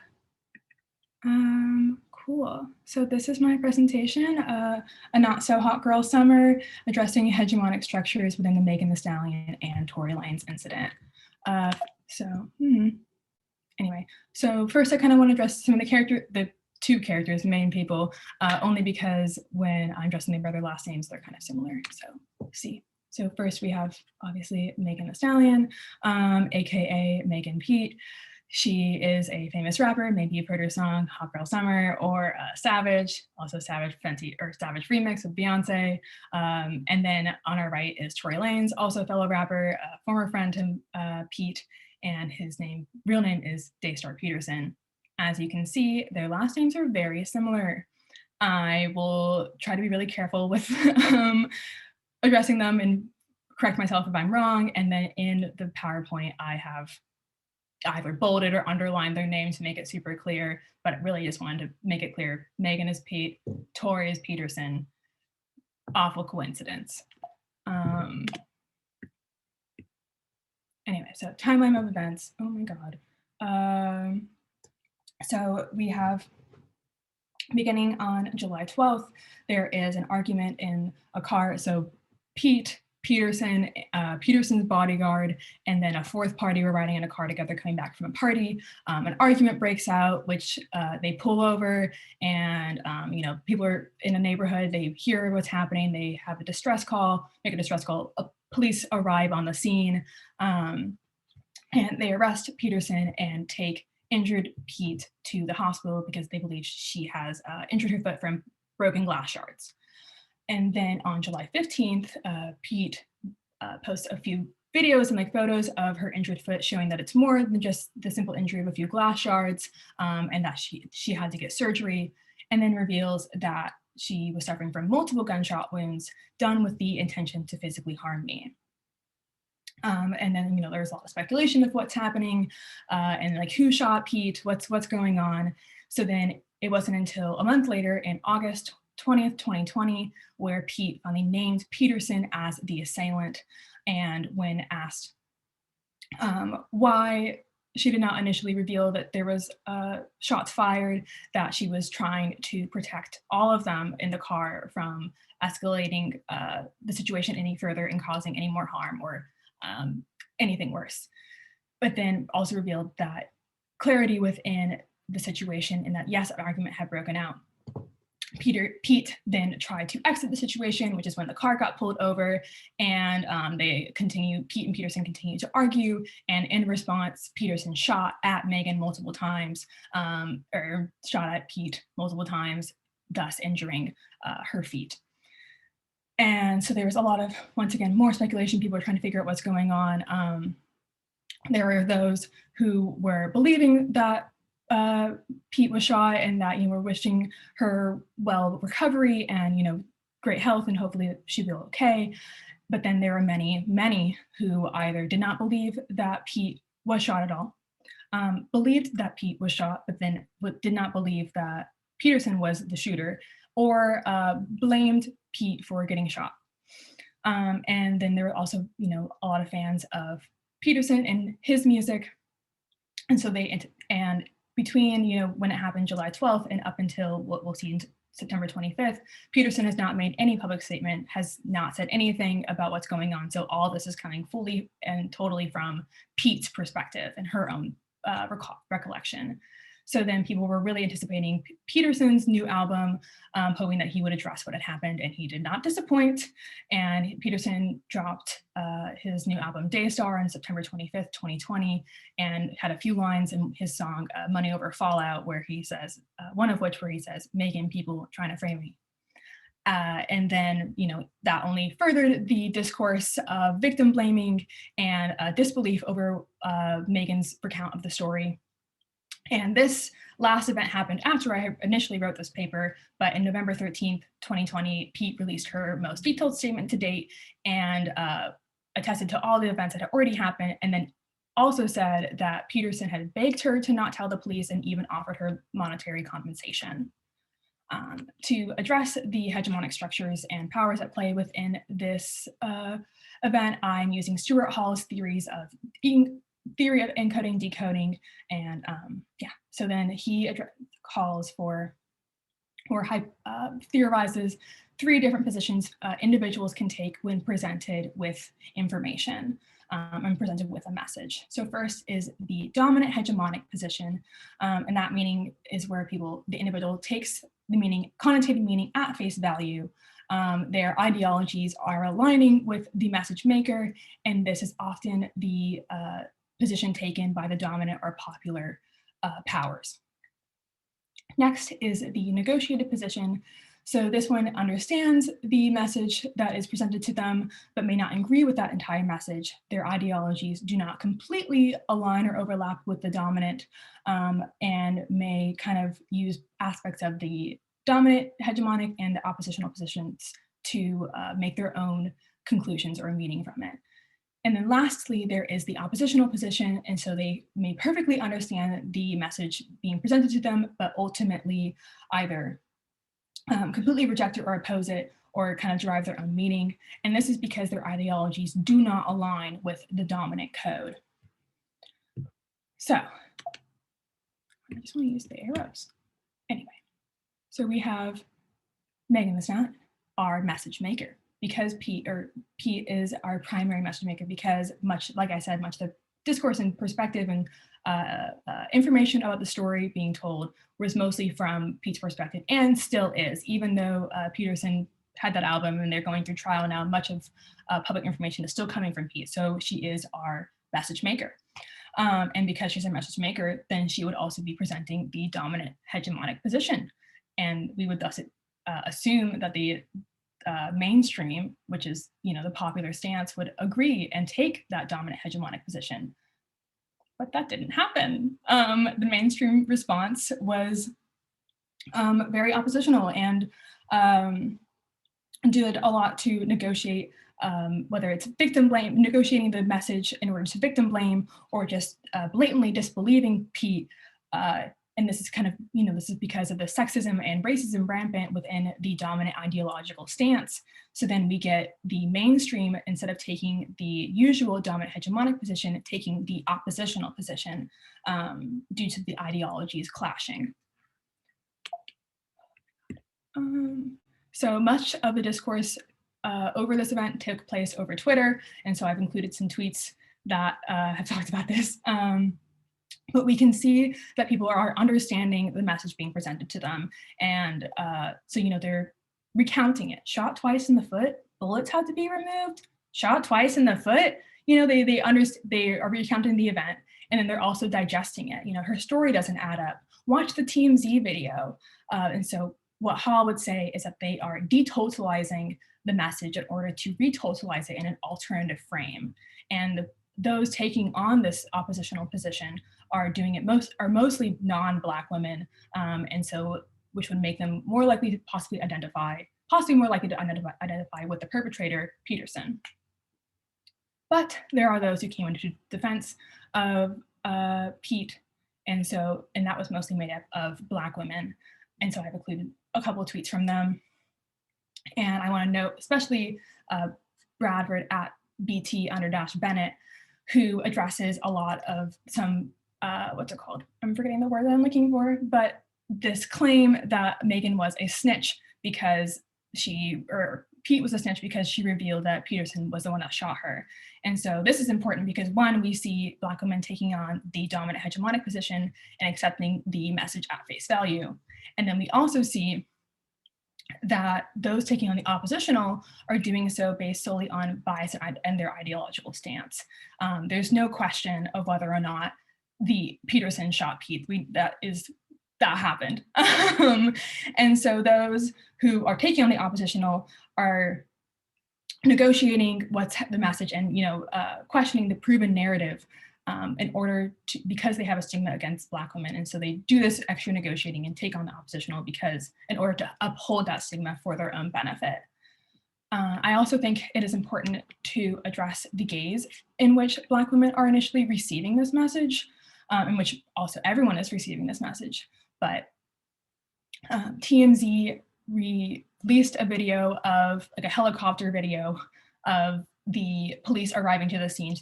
Cool. So this is my presentation, a not so hot girl summer, addressing hegemonic structures within the Megan Thee Stallion and Tory Lanez incident. Anyway, so first I kind of want to address some of the two characters, the main people, only because when I'm addressing their last names, they're kind of similar. So see. So first we have obviously Megan Thee Stallion, AKA Megan Pete. She is a famous rapper. Maybe you've heard her song Hot Girl Summer, or Savage, also Savage Fenty or Savage remix with Beyonce. And then on our right is Tory Lanez, also a fellow rapper, a former friend to Pete, and his real name is Daystar Peterson. As you can see, their last names are very similar. I will try to be really careful with addressing them and correct myself if I'm wrong. And then in the PowerPoint, I have either bolded or underlined their name to make it super clear, but really just wanted to make it clear. Megan is Pete, Tory is Peterson. Awful coincidence. Anyway, so timeline of events. Oh my God. So we have, beginning on July 12th, there is an argument in a car. So Peterson's bodyguard, and then a fourth party were riding in a car together coming back from a party. An argument breaks out, which they pull over, and people are in a neighborhood, they hear what's happening, they have a distress call, police arrive on the scene, And they arrest Peterson and take injured Pete to the hospital because they believe she has injured her foot from broken glass shards. And then on July 15th, Pete posts a few videos and like photos of her injured foot showing that it's more than just the simple injury of a few glass shards, and that she had to get surgery, and then reveals that she was suffering from multiple gunshot wounds done with the intention to physically harm me. And then, there's a lot of speculation of what's happening and like who shot Pete, what's going on. So then it wasn't until a month later in August 20th, 2020, where Pete finally named Peterson as the assailant. And when asked why she did not initially reveal that there was shots fired, that she was trying to protect all of them in the car from escalating the situation any further and causing any more harm or anything worse. But then also revealed that clarity within the situation and that yes, an argument had broken out. Pete then tried to exit the situation, which is when the car got pulled over, and Pete and Peterson continued to argue. And in response, Peterson shot at Megan multiple times, or shot at Pete multiple times, thus injuring her feet. And so there was a lot of, once again, more speculation. People were trying to figure out what's going on. There were those who were believing that Pete was shot and that were wishing her well recovery and great health and hopefully she'd be okay. But then there were many who either did not believe that Pete was shot at all, believed that Pete was shot, but then did not believe that Peterson was the shooter, or blamed Pete for getting shot. And then there were also a lot of fans of Peterson and his music, and so between when it happened July 12th and up until what we'll see in September 25th, Peterson has not made any public statement, has not said anything about what's going on. So all this is coming fully and totally from Pete's perspective and her own recollection. So then people were really anticipating Peterson's new album, hoping that he would address what had happened, and he did not disappoint. And Peterson dropped his new album Daystar on September 25th, 2020, and had a few lines in his song Money Over Fallout, where he says, one of which where he says, "Megan, people trying to frame me." And then, that only furthered the discourse of victim blaming and disbelief over Megan's recount of the story. And this last event happened after I initially wrote this paper, but in November 13th, 2020, Pete released her most detailed statement to date and attested to all the events that had already happened, and then also said that Peterson had begged her to not tell the police and even offered her monetary compensation. To address the hegemonic structures and powers at play within this event, I'm using Stuart Hall's theory of encoding, decoding, and so then he calls for or theorizes 3 different positions individuals can take when presented with information and presented with a message. So first is the dominant hegemonic position, and that meaning is where the individual takes the meaning, connotated meaning at face value. Their ideologies are aligning with the message maker, and this is often the position taken by the dominant or popular powers. Next is the negotiated position. So this one understands the message that is presented to them, but may not agree with that entire message. Their ideologies do not completely align or overlap with the dominant, and may kind of use aspects of the dominant, hegemonic, and the oppositional positions to make their own conclusions or meaning from it. And then lastly, there is the oppositional position. And so they may perfectly understand the message being presented to them, but ultimately either completely reject it or oppose it, or kind of derive their own meaning. And this is because their ideologies do not align with the dominant code. So I just want to use the arrows. Anyway, so we have Megan Thee Stallion, our message maker. Because Pete is our primary message maker, because much of the discourse and perspective and information about the story being told was mostly from Pete's perspective, and still is, even though Peterson had that album and they're going through trial now, much of public information is still coming from Pete. So she is our message maker. And because she's a message maker, then she would also be presenting the dominant hegemonic position. And we would thus assume that the mainstream, which is, the popular stance, would agree and take that dominant hegemonic position. But that didn't happen. The mainstream response was very oppositional and did a lot to negotiate, whether it's victim blame, negotiating the message in order to victim blame, or just blatantly disbelieving Pete. And this is kind of, this is because of the sexism and racism rampant within the dominant ideological stance. So then we get the mainstream, instead of taking the usual dominant hegemonic position, taking the oppositional position due to the ideologies clashing. So much of the discourse over this event took place over Twitter. And so I've included some tweets that have talked about this. But we can see that people are understanding the message being presented to them. And so, they're recounting it. Shot twice in the foot, bullets had to be removed, shot twice in the foot. They are recounting the event, and then they're also digesting it. Her story doesn't add up. Watch the TMZ video. And so what Hall would say is that they are detotalizing the message in order to retotalize it in an alternative frame. And those taking on this oppositional position are doing it mostly non-Black women, and so which would make them more likely to possibly more likely to identify with the perpetrator, Peterson. But there are those who came into defense of Pete, and that was mostly made up of Black women. And so I've included a couple of tweets from them. And I want to note especially Bradford at BT_Bennett, who addresses a lot of some, what's it called? I'm forgetting the word that I'm looking for, but this claim that Megan was a snitch because Pete was a snitch because she revealed that Peterson was the one that shot her. And so this is important because, one, we see Black women taking on the dominant hegemonic position and accepting the message at face value. And then we also see that those taking on the oppositional are doing so based solely on bias and their ideological stance. There's no question of whether or not the Peterson shot Pete. That happened. And so those who are taking on the oppositional are negotiating what's the message and questioning the proven narrative in order to, because they have a stigma against Black women. And so they do this extra negotiating and take on the oppositional because in order to uphold that stigma for their own benefit. I also think it is important to address the gaze in which Black women are initially receiving this message, in which also everyone is receiving this message. But TMZ released a video of like a helicopter video of the police arriving to the scene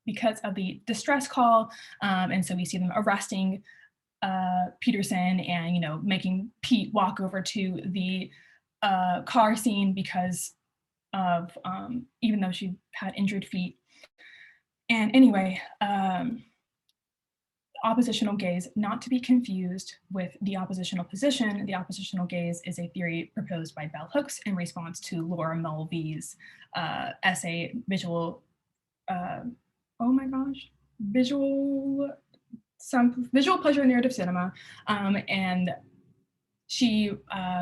because of the distress call, and so we see them arresting Peterson and making Pete walk over to the car scene because of even though she had injured feet. And anyway, oppositional gaze, not to be confused with the oppositional position. The oppositional gaze is a theory proposed by Bell Hooks in response to Laura Mulvey's essay, Visual Pleasure Narrative Cinema. And she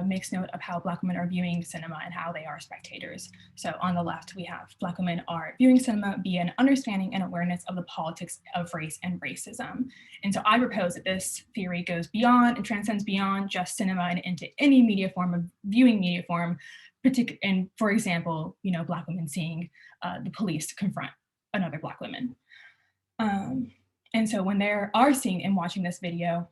makes note of how Black women are viewing cinema and how they are spectators. So on the left, we have Black women are viewing cinema via an understanding and awareness of the politics of race and racism. And so I propose that this theory goes beyond and transcends beyond just cinema and into any media form of viewing media form, and for example, Black women seeing the police confront another Black woman. And so when they are seeing and watching this video,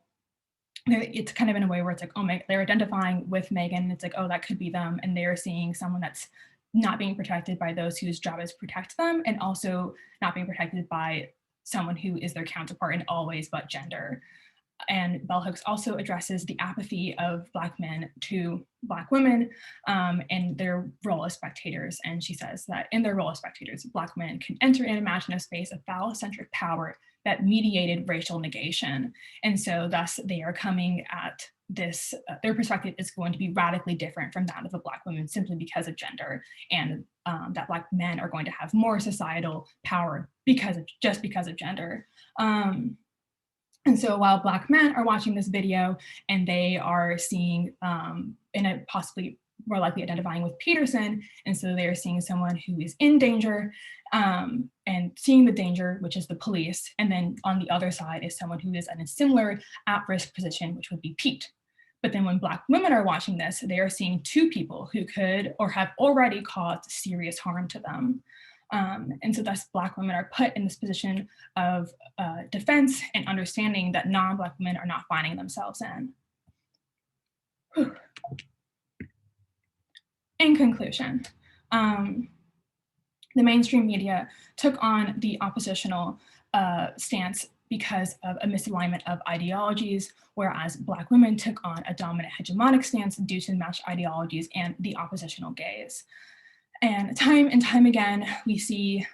it's kind of in a way where it's like, oh my, they're identifying with Megan. It's like, oh, that could be them. And they're seeing someone that's not being protected by those whose job is to protect them, and also not being protected by someone who is their counterpart in all ways but gender. And bell hooks also addresses the apathy of Black men to Black women in their role as spectators. And she says that in their role as spectators, Black men can enter and imagine a space of phallocentric power that mediated racial negation. And so thus they are coming at this, their perspective is going to be radically different from that of a Black woman simply because of gender, and that Black men are going to have more societal power just because of gender. And so while Black men are watching this video and they are seeing and possibly more likely identifying with Peterson, and so they are seeing someone who is in danger and seeing the danger, which is the police, and then on the other side is someone who is in a similar at-risk position, which would be Pete. But then when Black women are watching this, they are seeing two people who could or have already caused serious harm to them. And so thus Black women are put in this position of defense and understanding that non-Black women are not finding themselves in. Whew. In conclusion, the mainstream media took on the oppositional stance because of a misalignment of ideologies, whereas Black women took on a dominant hegemonic stance due to matched ideologies and the oppositional gaze. And time again, we see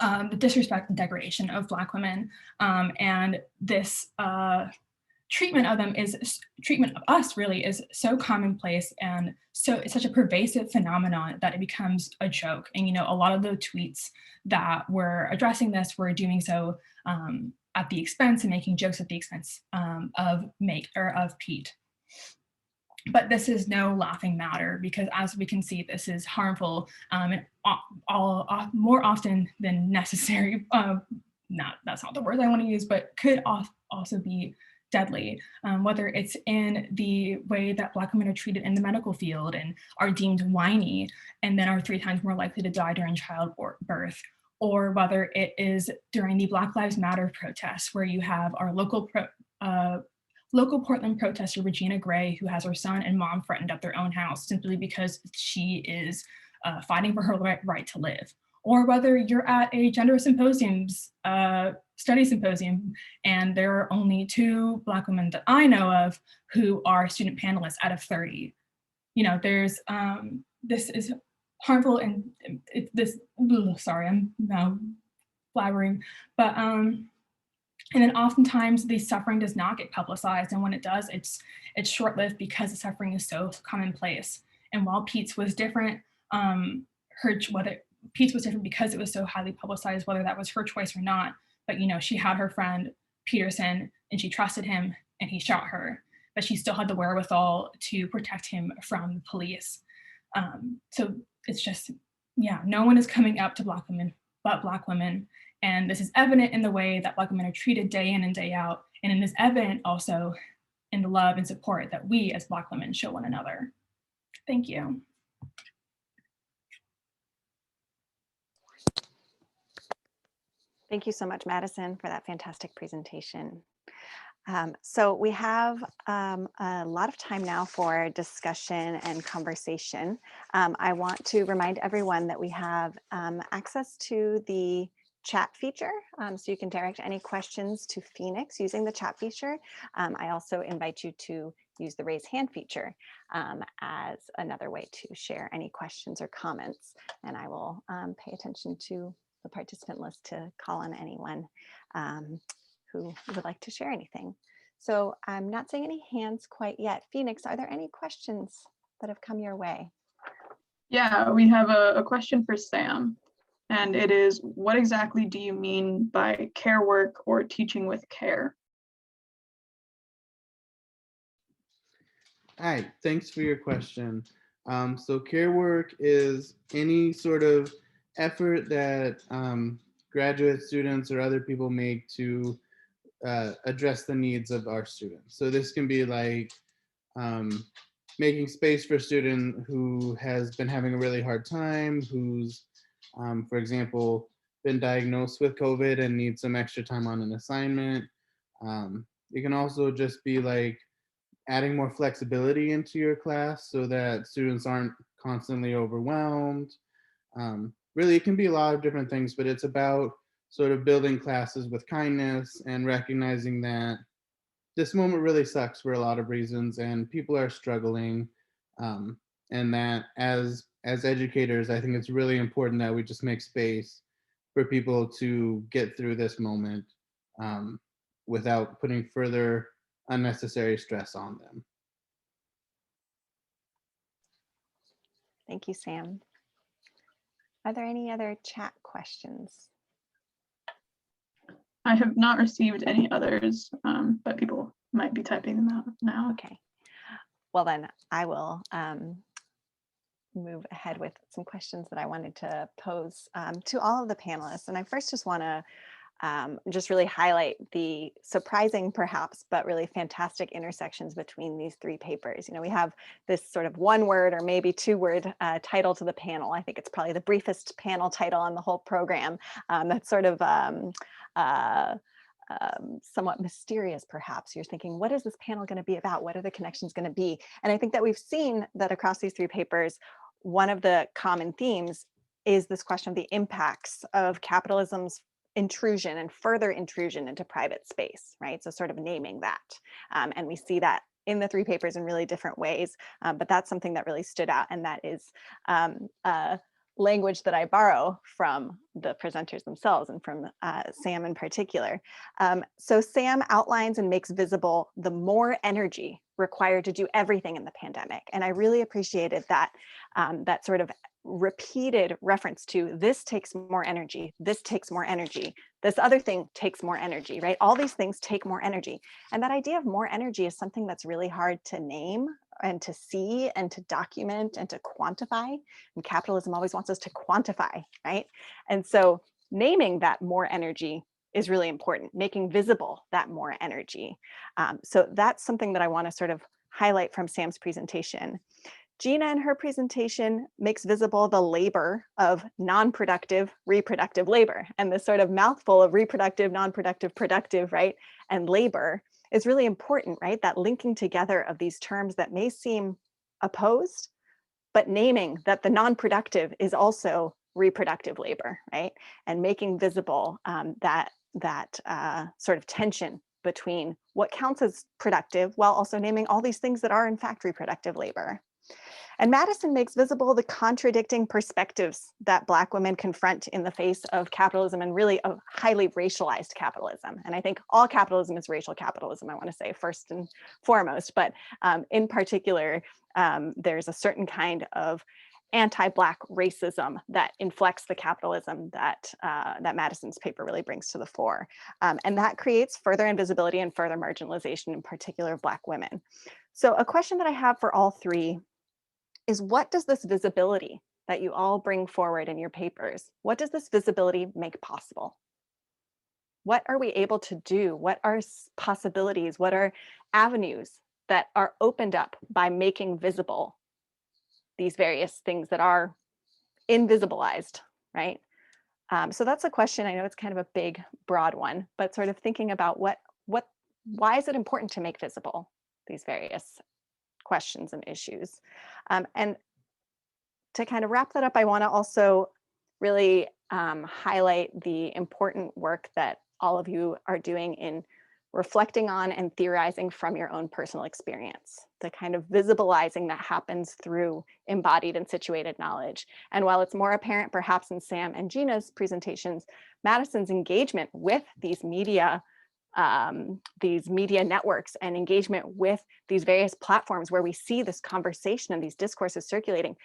the disrespect and degradation of Black women, and this treatment of us really is so commonplace, and so it's such a pervasive phenomenon that it becomes a joke. And a lot of the tweets that were addressing this were doing so at the expense and making jokes at the expense of Pete. But this is no laughing matter, because as we can see, this is harmful and more often than necessary. That's not the word I want to use, but could also be deadly, whether it's in the way that Black women are treated in the medical field and are deemed whiny and then are 3 times more likely to die during childbirth, or whether it is during the Black Lives Matter protests, where you have our local Portland protester, Regina Gray, who has her son and mom threatened at their own house simply because she is fighting for her right to live. Or whether you're at a gender symposiums, study symposium, and there are only 2 Black women that I know of who are student panelists out of 30. There's, this is harmful, and sorry, I'm now blabbering, but, and then oftentimes the suffering does not get publicized, and when it does, it's short-lived because the suffering is so commonplace. And while Pete's was different, Pete's was different because it was so highly publicized, whether that was her choice or not. But she had her friend Peterson, and she trusted him, and he shot her, but she still had the wherewithal to protect him from the police. So it's just, no one is coming up to Black women but Black women. And this is evident in the way that Black women are treated day in and day out. And it is evident also in the love and support that we as Black women show one another. Thank you. Thank you so much, Madison, for that fantastic presentation. So we have a lot of time now for discussion and conversation. I want to remind everyone that we have access to the chat feature, so you can direct any questions to Phoenix using the chat feature. I also invite you to use the raise hand feature as another way to share any questions or comments, and I will pay attention to the participant list to call on anyone who would like to share anything. So I'm not seeing any hands quite yet. Phoenix, are there any questions that have come your way? Yeah, we have a question for Sam, and it is, what exactly do you mean by care work or teaching with care? Hi, thanks for your question. So care work is any sort of effort that graduate students or other people make to address the needs of our students. So this can be like making space for a student who has been having a really hard time, who's, for example, been diagnosed with COVID and needs some extra time on an assignment. It can also just be like adding more flexibility into your class so that students aren't constantly overwhelmed. Really, it can be a lot of different things, but it's about sort of building classes with kindness and recognizing that this moment really sucks for a lot of reasons, and people are struggling. And that as educators, I think it's really important that we just make space for people to get through this moment without putting further unnecessary stress on them. Thank you, Sam. Are there any other chat questions? I have not received any others, but people might be typing them out now. Okay. Well, then I will move ahead with some questions that I wanted to pose to all of the panelists. And I first just want to just really highlight the surprising, perhaps, but really fantastic intersections between these three papers. You know, we have this sort of one word or maybe two word title to the panel. I think it's probably the briefest panel title on the whole program. That's sort of somewhat mysterious, perhaps. You're thinking, what is this panel going to be about? What are the connections going to be? And I think that we've seen that across these three papers, one of the common themes is this question of the impacts of capitalism's intrusion and further intrusion into private space, right? So sort of naming that. And we see that in the three papers in really different ways, but that's something that really stood out, and that is language that I borrow from the presenters themselves and from Sam in particular. So Sam outlines and makes visible the more energy required to do everything in the pandemic. And I really appreciated that, that sort of repeated reference to this takes more energy, this takes more energy, this other thing takes more energy, right? All these things take more energy. And that idea of more energy is something that's really hard to name and to see and to document and to quantify. And capitalism always wants us to quantify, right? And so naming that more energy is really important, making visible that more energy. So that's something that I want to sort of highlight from Sam's presentation. Gina in her presentation makes visible the labor of non-productive reproductive labor, and this sort of mouthful of reproductive, non-productive, productive, right? And labor is really important, right? That linking together of these terms that may seem opposed, but naming that the non-productive is also reproductive labor, right? And making visible that sort of tension between what counts as productive while also naming all these things that are in fact reproductive labor. And Madison makes visible the contradicting perspectives that Black women confront in the face of capitalism, and really of highly racialized capitalism. And I think all capitalism is racial capitalism, I want to say first and foremost, but in particular, there's a certain kind of anti-Black racism that inflects the capitalism that that Madison's paper really brings to the fore. And that creates further invisibility and further marginalization, in particular of Black women. So a question that I have for all three is, what does this visibility that you all bring forward in your papers, what does this visibility make possible? What are we able to do? What are possibilities? What are avenues that are opened up by making visible these various things that are invisibilized, right? So that's a question. I know it's kind of a big, broad one, but sort of thinking about why is it important to make visible these various questions and issues? And to kind of wrap that up, I want to also really highlight the important work that all of you are doing in reflecting on and theorizing from your own personal experience, the kind of visibilizing that happens through embodied and situated knowledge. And while it's more apparent perhaps in Sam and Gina's presentations, Madison's engagement with these media networks and engagement with these various platforms where we see this conversation and these discourses circulating,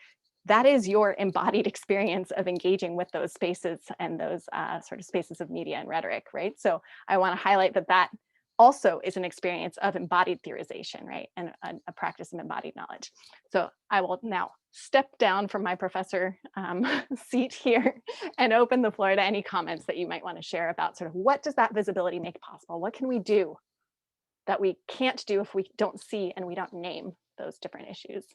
that is your embodied experience of engaging with those spaces and those sort of spaces of media and rhetoric, right? So I want to highlight that also is an experience of embodied theorization, right? And a practice of embodied knowledge. So I will now step down from my professor seat here and open the floor to any comments that you might want to share about sort of what does that visibility make possible? What can we do that we can't do if we don't see and we don't name those different issues?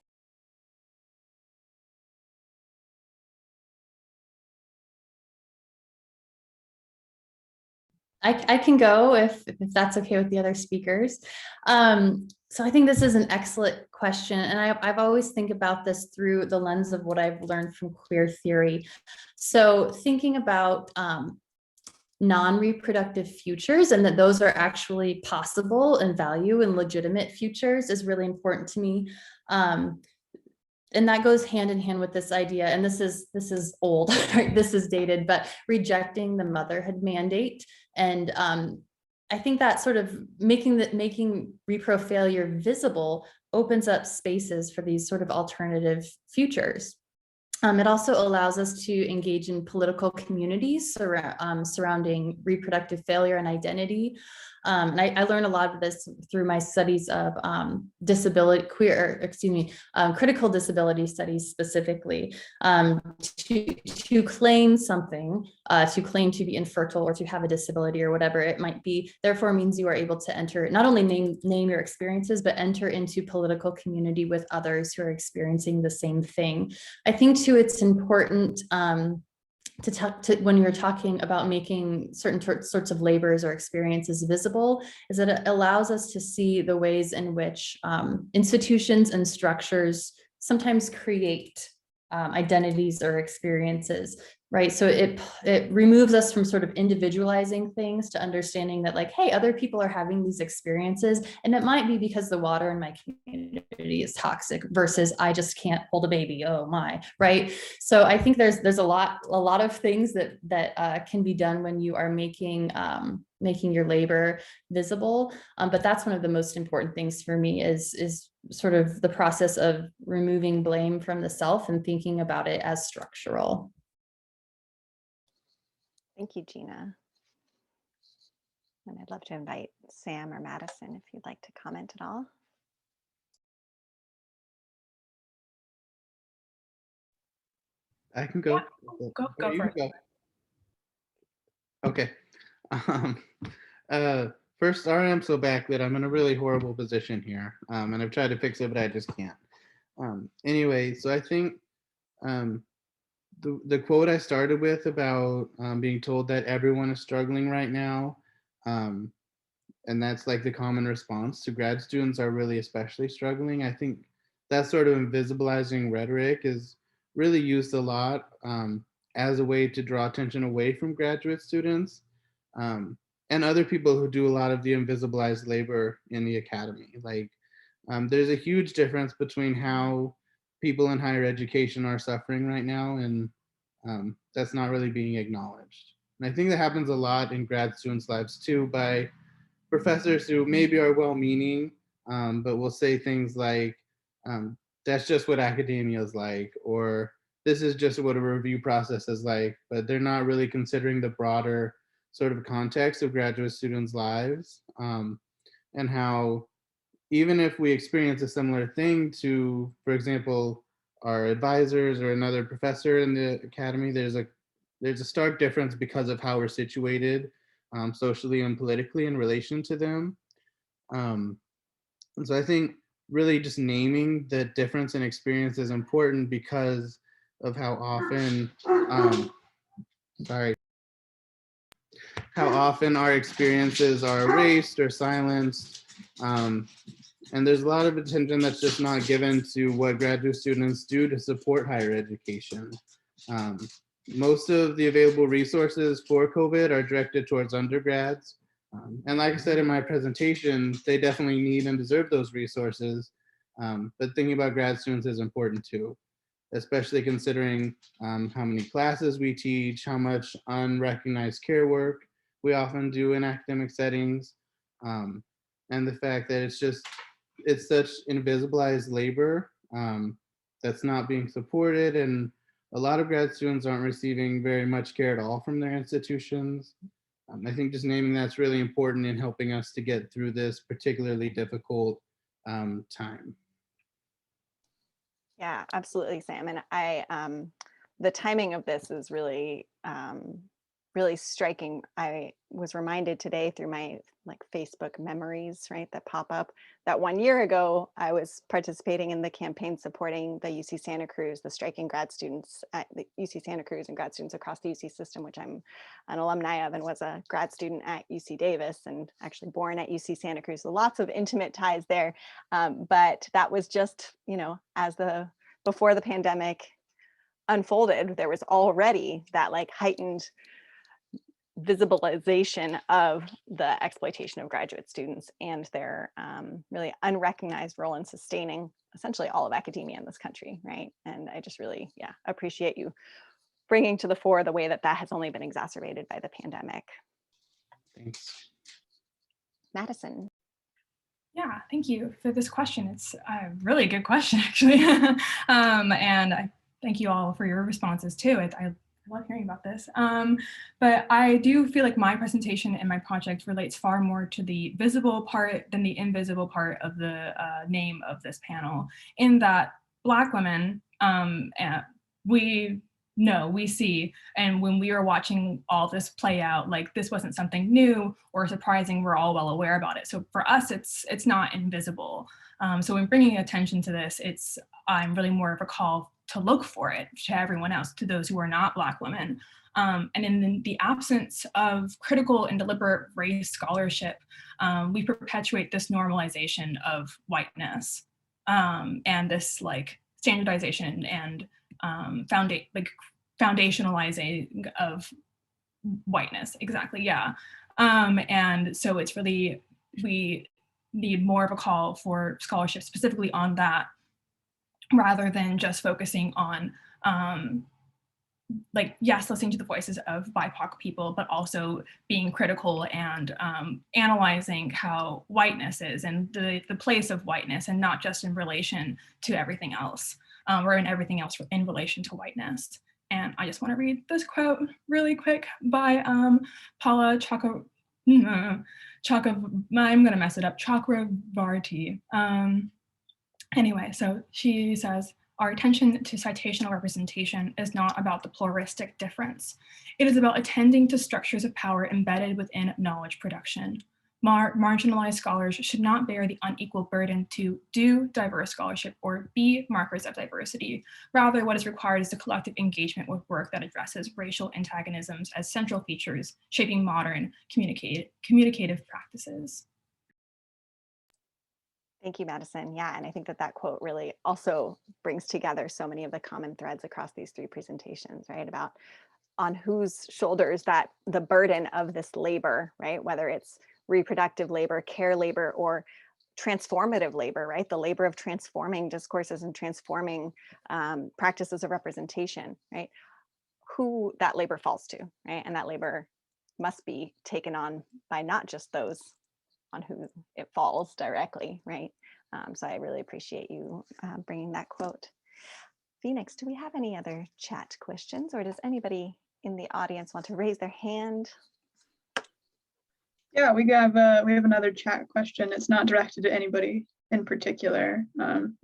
I can go if that's okay with the other speakers. So I think this is an excellent question. And I've always think about this through the lens of what I've learned from queer theory. So thinking about non-reproductive futures, and that those are actually possible and value and legitimate futures is really important to me. And that goes hand in hand with this idea, and this is old, right? This is dated, but rejecting the motherhood mandate. And I think that sort of making repro failure visible opens up spaces for these sort of alternative futures. It also allows us to engage in political communities surrounding reproductive failure and identity. And I learned a lot of this through my studies of critical disability studies specifically. To claim something, to claim to be infertile or to have a disability or whatever it might be, therefore means you are able to enter, not only name your experiences, but enter into political community with others who are experiencing the same thing. I think too, it's important when you're talking about making certain sorts of labors or experiences visible, is that it allows us to see the ways in which institutions and structures sometimes create identities or experiences, right? So it removes us from sort of individualizing things to understanding that, like, hey, other people are having these experiences, and it might be because the water in my community is toxic versus I just can't hold a baby, oh my, right? So I think there's a lot of things that can be done when you are making your labor visible, but that's one of the most important things for me is sort of the process of removing blame from the self and thinking about it as structural. Thank you, Gina. And I'd love to invite Sam or Madison if you'd like to comment at all. I can go. Go You for can it. go. Okay. First, sorry I'm so backlit. I'm in a really horrible position here, and I've tried to fix it, but I just can't. Anyway, so I think the quote I started with about being told that everyone is struggling right now, and that's like the common response to grad students are really especially struggling. I think that sort of invisibilizing rhetoric is really used a lot as a way to draw attention away from graduate students and other people who do a lot of the invisibilized labor in the academy. Like there's a huge difference between how people in higher education are suffering right now, and that's not really being acknowledged. And I think that happens a lot in grad students' lives too, by professors who maybe are well-meaning, but will say things like, that's just what academia is like, or this is just what a review process is like, but they're not really considering the broader sort of context of graduate students' lives, and how even if we experience a similar thing to, for example, our advisors or another professor in the academy, there's a stark difference because of how we're situated socially and politically in relation to them. And so I think really just naming the difference in experience is important because of how often, how often our experiences are erased or silenced. And there's a lot of attention that's just not given to what graduate students do to support higher education. Most of the available resources for COVID are directed towards undergrads. And like I said in my presentation, they definitely need and deserve those resources. But thinking about grad students is important too, especially considering how many classes we teach, how much unrecognized care work we often do in academic settings, and the fact that it's such invisibilized labor that's not being supported, and a lot of grad students aren't receiving very much care at all from their institutions. I think just naming that's really important in helping us to get through this particularly difficult time. Yeah, absolutely, Sam. And the timing of this is really, really striking. I was reminded today through my Facebook memories, right, that pop up, that 1 year ago, I was participating in the campaign supporting the UC Santa Cruz, the striking grad students at the UC Santa Cruz and grad students across the UC system, which I'm an alumni of and was a grad student at UC Davis and actually born at UC Santa Cruz. So lots of intimate ties there. But that was just, as before the pandemic unfolded, there was already that heightened visibilization of the exploitation of graduate students and their really unrecognized role in sustaining essentially all of academia in this country, right? And I just really, yeah, appreciate you bringing to the fore the way that that has only been exacerbated by the pandemic. Thanks. Madison. Yeah, thank you for this question. It's a really good question, actually. And I thank you all for your responses too. I love hearing about this. But I do feel like my presentation and my project relates far more to the visible part than the invisible part of the name of this panel, in that Black women, we see, and when we are watching all this play out, like this wasn't something new or surprising, we're all well aware about it. So for us, it's not invisible. So when bringing attention to this, I'm really more of a call to look for it to everyone else, to those who are not Black women. And in the absence of critical and deliberate race scholarship, we perpetuate this normalization of whiteness and this like standardization and foundationalizing of whiteness. Exactly, yeah. And so it's really, we need more of a call for scholarship specifically on that, rather than just focusing on like, yes, listening to the voices of BIPOC people, but also being critical and analyzing how whiteness is and the place of whiteness, and not just in relation to everything else, or in everything else in relation to whiteness. And I just want to read this quote really quick by Paula I'm gonna mess it up, Chakravarti. Anyway, so she says, our attention to citational representation is not about the pluralistic difference. It is about attending to structures of power embedded within knowledge production. Marginalized scholars should not bear the unequal burden to do diverse scholarship or be markers of diversity. Rather, what is required is the collective engagement with work that addresses racial antagonisms as central features shaping modern communicative practices. Thank you, Madison. Yeah, and I think that that quote really also brings together so many of the common threads across these three presentations, right? About on whose shoulders that the burden of this labor, right? Whether it's reproductive labor, care labor, or transformative labor, right? The labor of transforming discourses and transforming practices of representation, right? Who that labor falls to, right? And that labor must be taken on by not just those on who it falls directly, right? So I really appreciate you bringing that quote. Phoenix, do we have any other chat questions, or does anybody in the audience want to raise their hand? Yeah, we have another chat question. It's not directed to anybody in particular.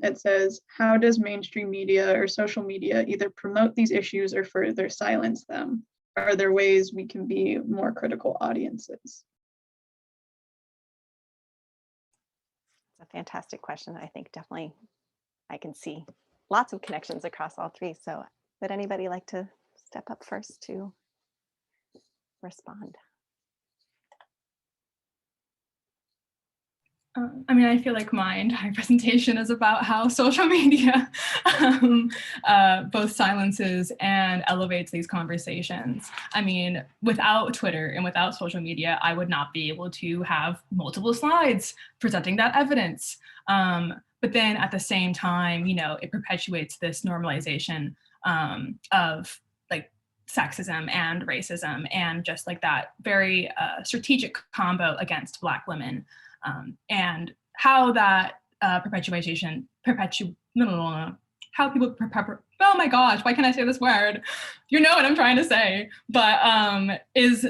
It says, how does mainstream media or social media either promote these issues or further silence them? Are there ways we can be more critical audiences? It's a fantastic question that I think definitely I can see lots of connections across all three. So would anybody like to step up first to respond? I mean, I feel like my entire presentation is about how social media both silences and elevates these conversations. I mean, without Twitter and without social media, I would not be able to have multiple slides presenting that evidence. But then at the same time, you know, it perpetuates this normalization of like sexism and racism, and just like that very strategic combo against Black women. And how that how people oh my gosh, why can't I say this word? You know what I'm trying to say, but is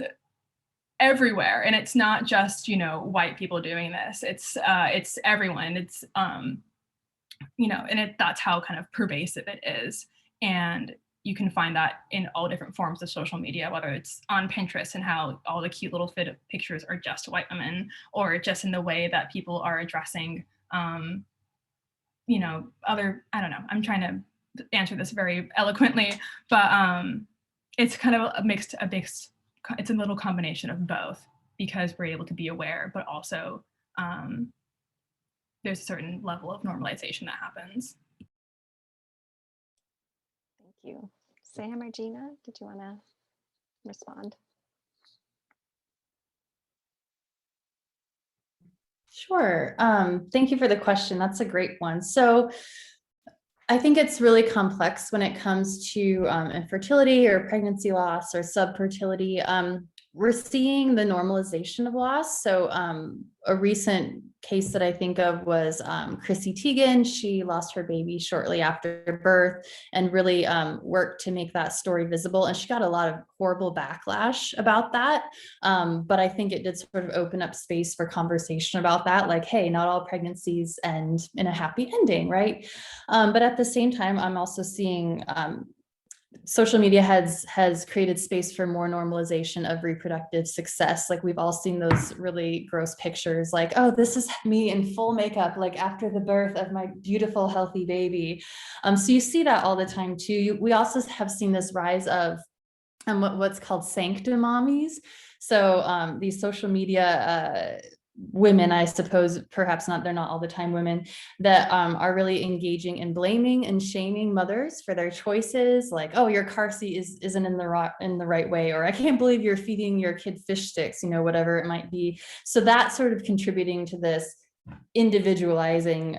everywhere. And it's not just, you know, white people doing this. It's everyone. It's you know, and that's how kind of pervasive it is. And you can find that in all different forms of social media, whether it's on Pinterest and how all the cute little fit pictures are just white women, or just in the way that people are addressing, you know, other, I don't know, I'm trying to answer this very eloquently, but it's kind of it's a little combination of both, because we're able to be aware, but also there's a certain level of normalization that happens. Thank you. Sam or Gina, did you want to respond? Sure. Thank you for the question. That's a great one. So I think it's really complex when it comes to infertility or pregnancy loss or subfertility. We're seeing the normalization of loss. So a recent case that I think of was Chrissy Teigen. She lost her baby shortly after birth and really worked to make that story visible. And she got a lot of horrible backlash about that. But I think it did sort of open up space for conversation about that. Like, hey, not all pregnancies end in a happy ending, right? But at the same time, I'm also seeing social media has created space for more normalization of reproductive success. Like we've all seen those really gross pictures like, oh, this is me in full makeup, like after the birth of my beautiful, healthy baby. So you see that all the time too. We also have seen this rise of what's called sanctum mommies. So these social media women, I suppose, perhaps not, they're not all the time women, that are really engaging in blaming and shaming mothers for their choices, like, oh, your car seat isn't in the right way, or I can't believe you're feeding your kid fish sticks, whatever it might be. So that's sort of contributing to this individualizing,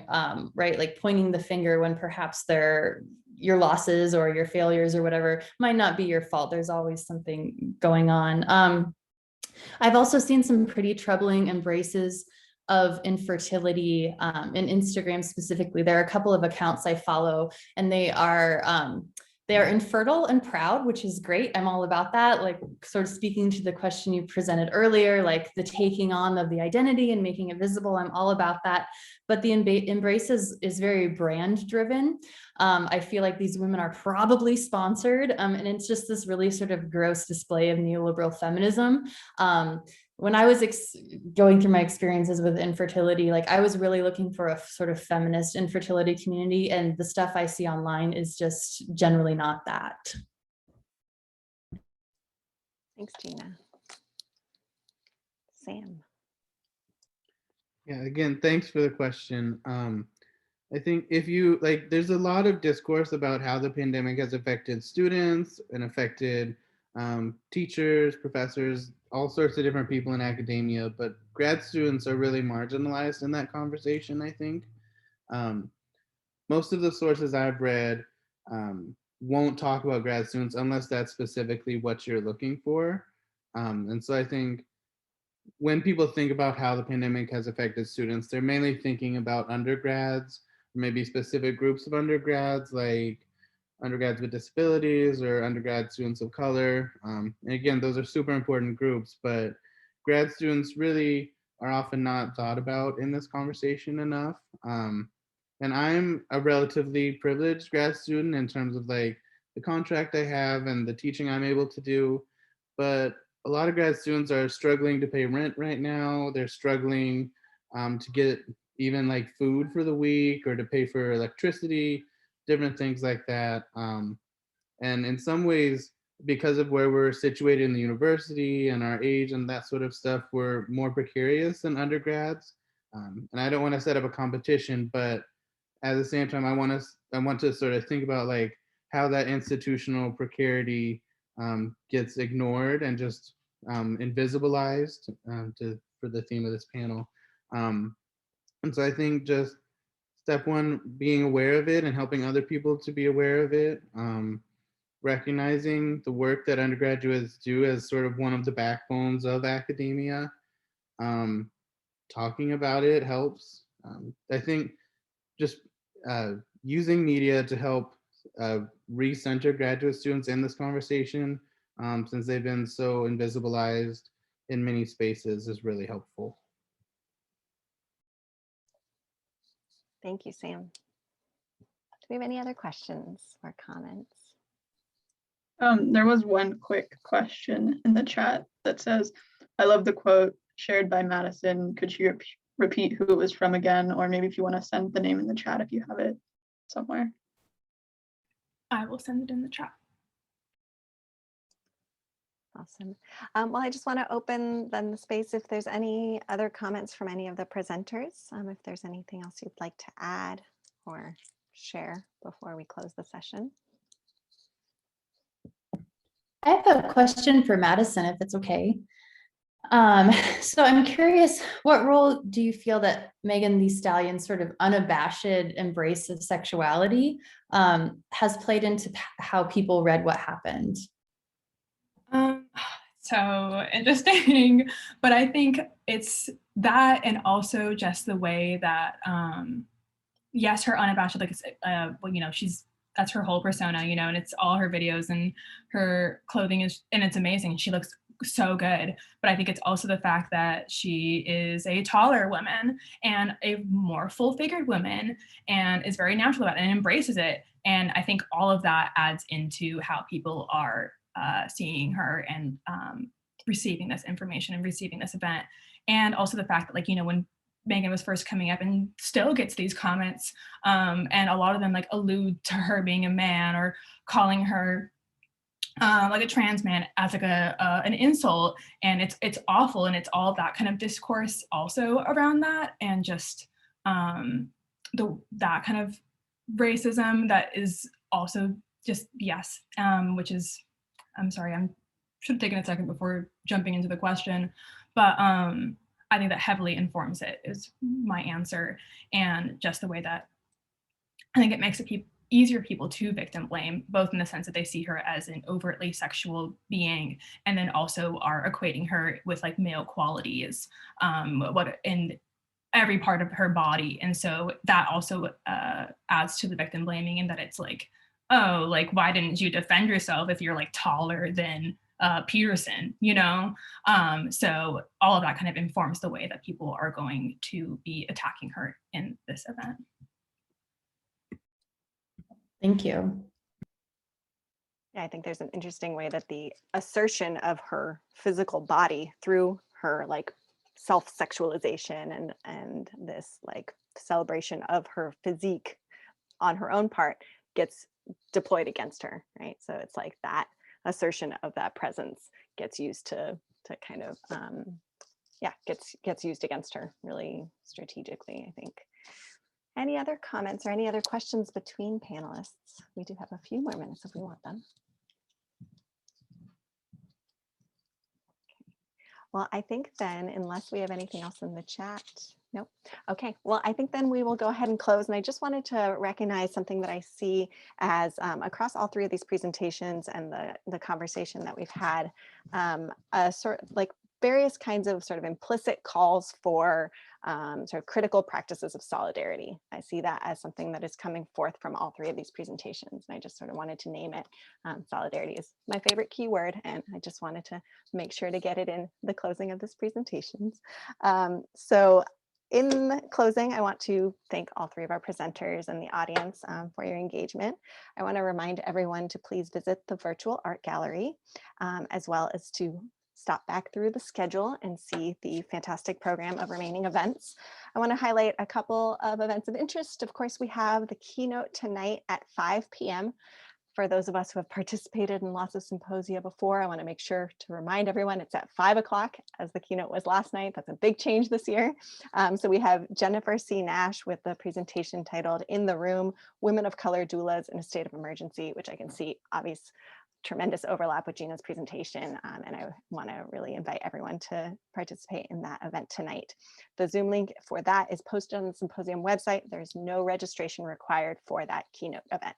right? Like pointing the finger when perhaps your losses or your failures or whatever might not be your fault. There's always something going on. I've also seen some pretty troubling embraces of infertility in Instagram specifically. There are a couple of accounts I follow, and they are infertile and proud, which is great. I'm all about that. Like sort of speaking to the question you presented earlier, like the taking on of the identity and making it visible. I'm all about that. But the embrace is very brand driven. I feel like these women are probably sponsored, and it's just this really sort of gross display of neoliberal feminism. When I was going through my experiences with infertility, like I was really looking for a sort of feminist infertility community, and the stuff I see online is just generally not that. Thanks, Gina. Sam. Yeah, again, thanks for the question. I think if you like, there's a lot of discourse about how the pandemic has affected students and affected teachers, professors, all sorts of different people in academia, but grad students are really marginalized in that conversation, I think. Most of the sources I've read won't talk about grad students unless that's specifically what you're looking for. And so I think when people think about how the pandemic has affected students, they're mainly thinking about undergrads, maybe specific groups of undergrads, like undergrads with disabilities or undergrad students of color. And again, those are super important groups, but grad students really are often not thought about in this conversation enough. And I'm a relatively privileged grad student in terms of like the contract I have and the teaching I'm able to do, but a lot of grad students are struggling to pay rent right now. They're struggling to get even like food for the week or to pay for electricity, different things like that. And in some ways, because of where we're situated in the university and our age and that sort of stuff, we're more precarious than undergrads. And I don't want to set up a competition, but at the same time, I want to sort of think about like how that institutional precarity gets ignored and just invisibilized for the theme of this panel. And so I think just step one, being aware of it and helping other people to be aware of it, recognizing the work that undergraduates do as sort of one of the backbones of academia. Talking about it helps. I think just using media to help recenter graduate students in this conversation, since they've been so invisibilized in many spaces, is really helpful. Thank you, Sam. Do we have any other questions or comments? There was one quick question in the chat that says, I love the quote shared by Madison. Could you repeat who it was from again? Or maybe if you want to send the name in the chat if you have it somewhere. I will send it in the chat. Awesome. Well, I just want to open then the space if there's any other comments from any of the presenters, if there's anything else you'd like to add or share before we close the session. I have a question for Madison, if it's okay. So I'm curious, what role do you feel that Megan Thee Stallion's sort of unabashed embrace of sexuality has played into how people read what happened? Um, so interesting, but I think it's that, and also just the way that, yes, her unabashed, like, well, that's her whole persona, and it's all her videos, and her clothing and it's amazing. She looks so good, but I think it's also the fact that she is a taller woman and a more full-figured woman, and is very natural about it and embraces it. And I think all of that adds into how people are seeing her and receiving this information and receiving this event. And also the fact that, like, when Megan was first coming up and still gets these comments, and a lot of them like allude to her being a man or calling her like a trans man as like an insult, and it's awful, and it's all that kind of discourse also around that, and just that kind of racism that is also just BS, which is, I'm sorry, I should have taken a second before jumping into the question, but I think that heavily informs it is my answer, and just the way that I think it makes it easier people to victim blame, both in the sense that they see her as an overtly sexual being, and then also are equating her with like male qualities, what in every part of her body. And so that also adds to the victim blaming, in that it's like, oh, like, why didn't you defend yourself if you're like taller than Peterson, so all of that kind of informs the way that people are going to be attacking her in this event. Thank you. Yeah, I think there's an interesting way that the assertion of her physical body through her like self-sexualization and this like celebration of her physique on her own part gets deployed against her, right? So it's like that assertion of that presence gets used to kind of gets used against her really strategically, I think. Any other comments or any other questions between panelists? We do have a few more minutes if we want them. Okay. Well, I think then, unless we have anything else in the chat, nope. Okay, well, I think then we will go ahead and close. And I just wanted to recognize something that I see as across all three of these presentations and the conversation that we've had, a sort of like various kinds of sort of implicit calls for sort of critical practices of solidarity. I see that as something that is coming forth from all three of these presentations. And I just sort of wanted to name it. Solidarity is my favorite keyword, and I just wanted to make sure to get it in the closing of this presentations. So in closing, I want to thank all three of our presenters and the audience for your engagement. I want to remind everyone to please visit the virtual art gallery, as well as to stop back through the schedule and see the fantastic program of remaining events. I want to highlight a couple of events of interest. Of course, we have the keynote tonight at 5 p.m. For those of us who have participated in lots of symposia before, I want to make sure to remind everyone it's at 5 o'clock, as the keynote was last night. That's a big change this year. So we have Jennifer C. Nash with the presentation titled "In the Room, Women of Color Doulas in a State of Emergency," which I can see obvious tremendous overlap with Gina's presentation, and I want to really invite everyone to participate in that event tonight. The Zoom link for that is posted on the symposium website. There's no registration required for that keynote event.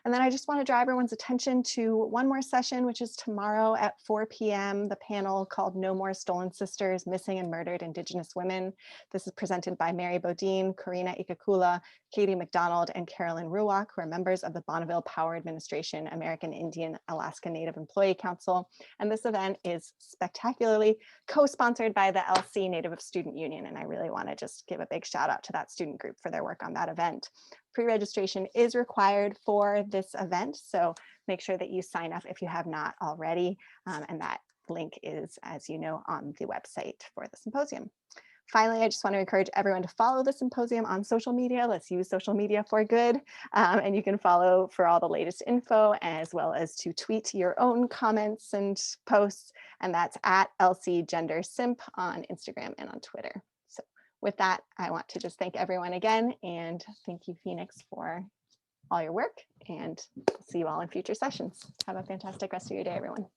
And then I just want to draw everyone's attention to one more session, which is tomorrow at 4 p.m., the panel called "No More Stolen Sisters, Missing and Murdered Indigenous Women." This is presented by Mary Bodine, Karina Ikakula, Katie McDonald, and Carolyn Ruwak, who are members of the Bonneville Power Administration American Indian Alaska Native Employee Council. And this event is spectacularly co-sponsored by the LC Native Student Union. And I really want to just give a big shout out to that student group for their work on that event. Pre-registration is required for this event, so make sure that you sign up if you have not already, and that link is, as you know, on the website for the symposium. Finally, I just want to encourage everyone to follow the symposium on social media. Let's use social media for good, and you can follow for all the latest info, as well as to tweet your own comments and posts, and that's at LC Gender Simp on Instagram and on Twitter. With that, I want to just thank everyone again, and thank you, Phoenix, for all your work, and see you all in future sessions. Have a fantastic rest of your day, everyone.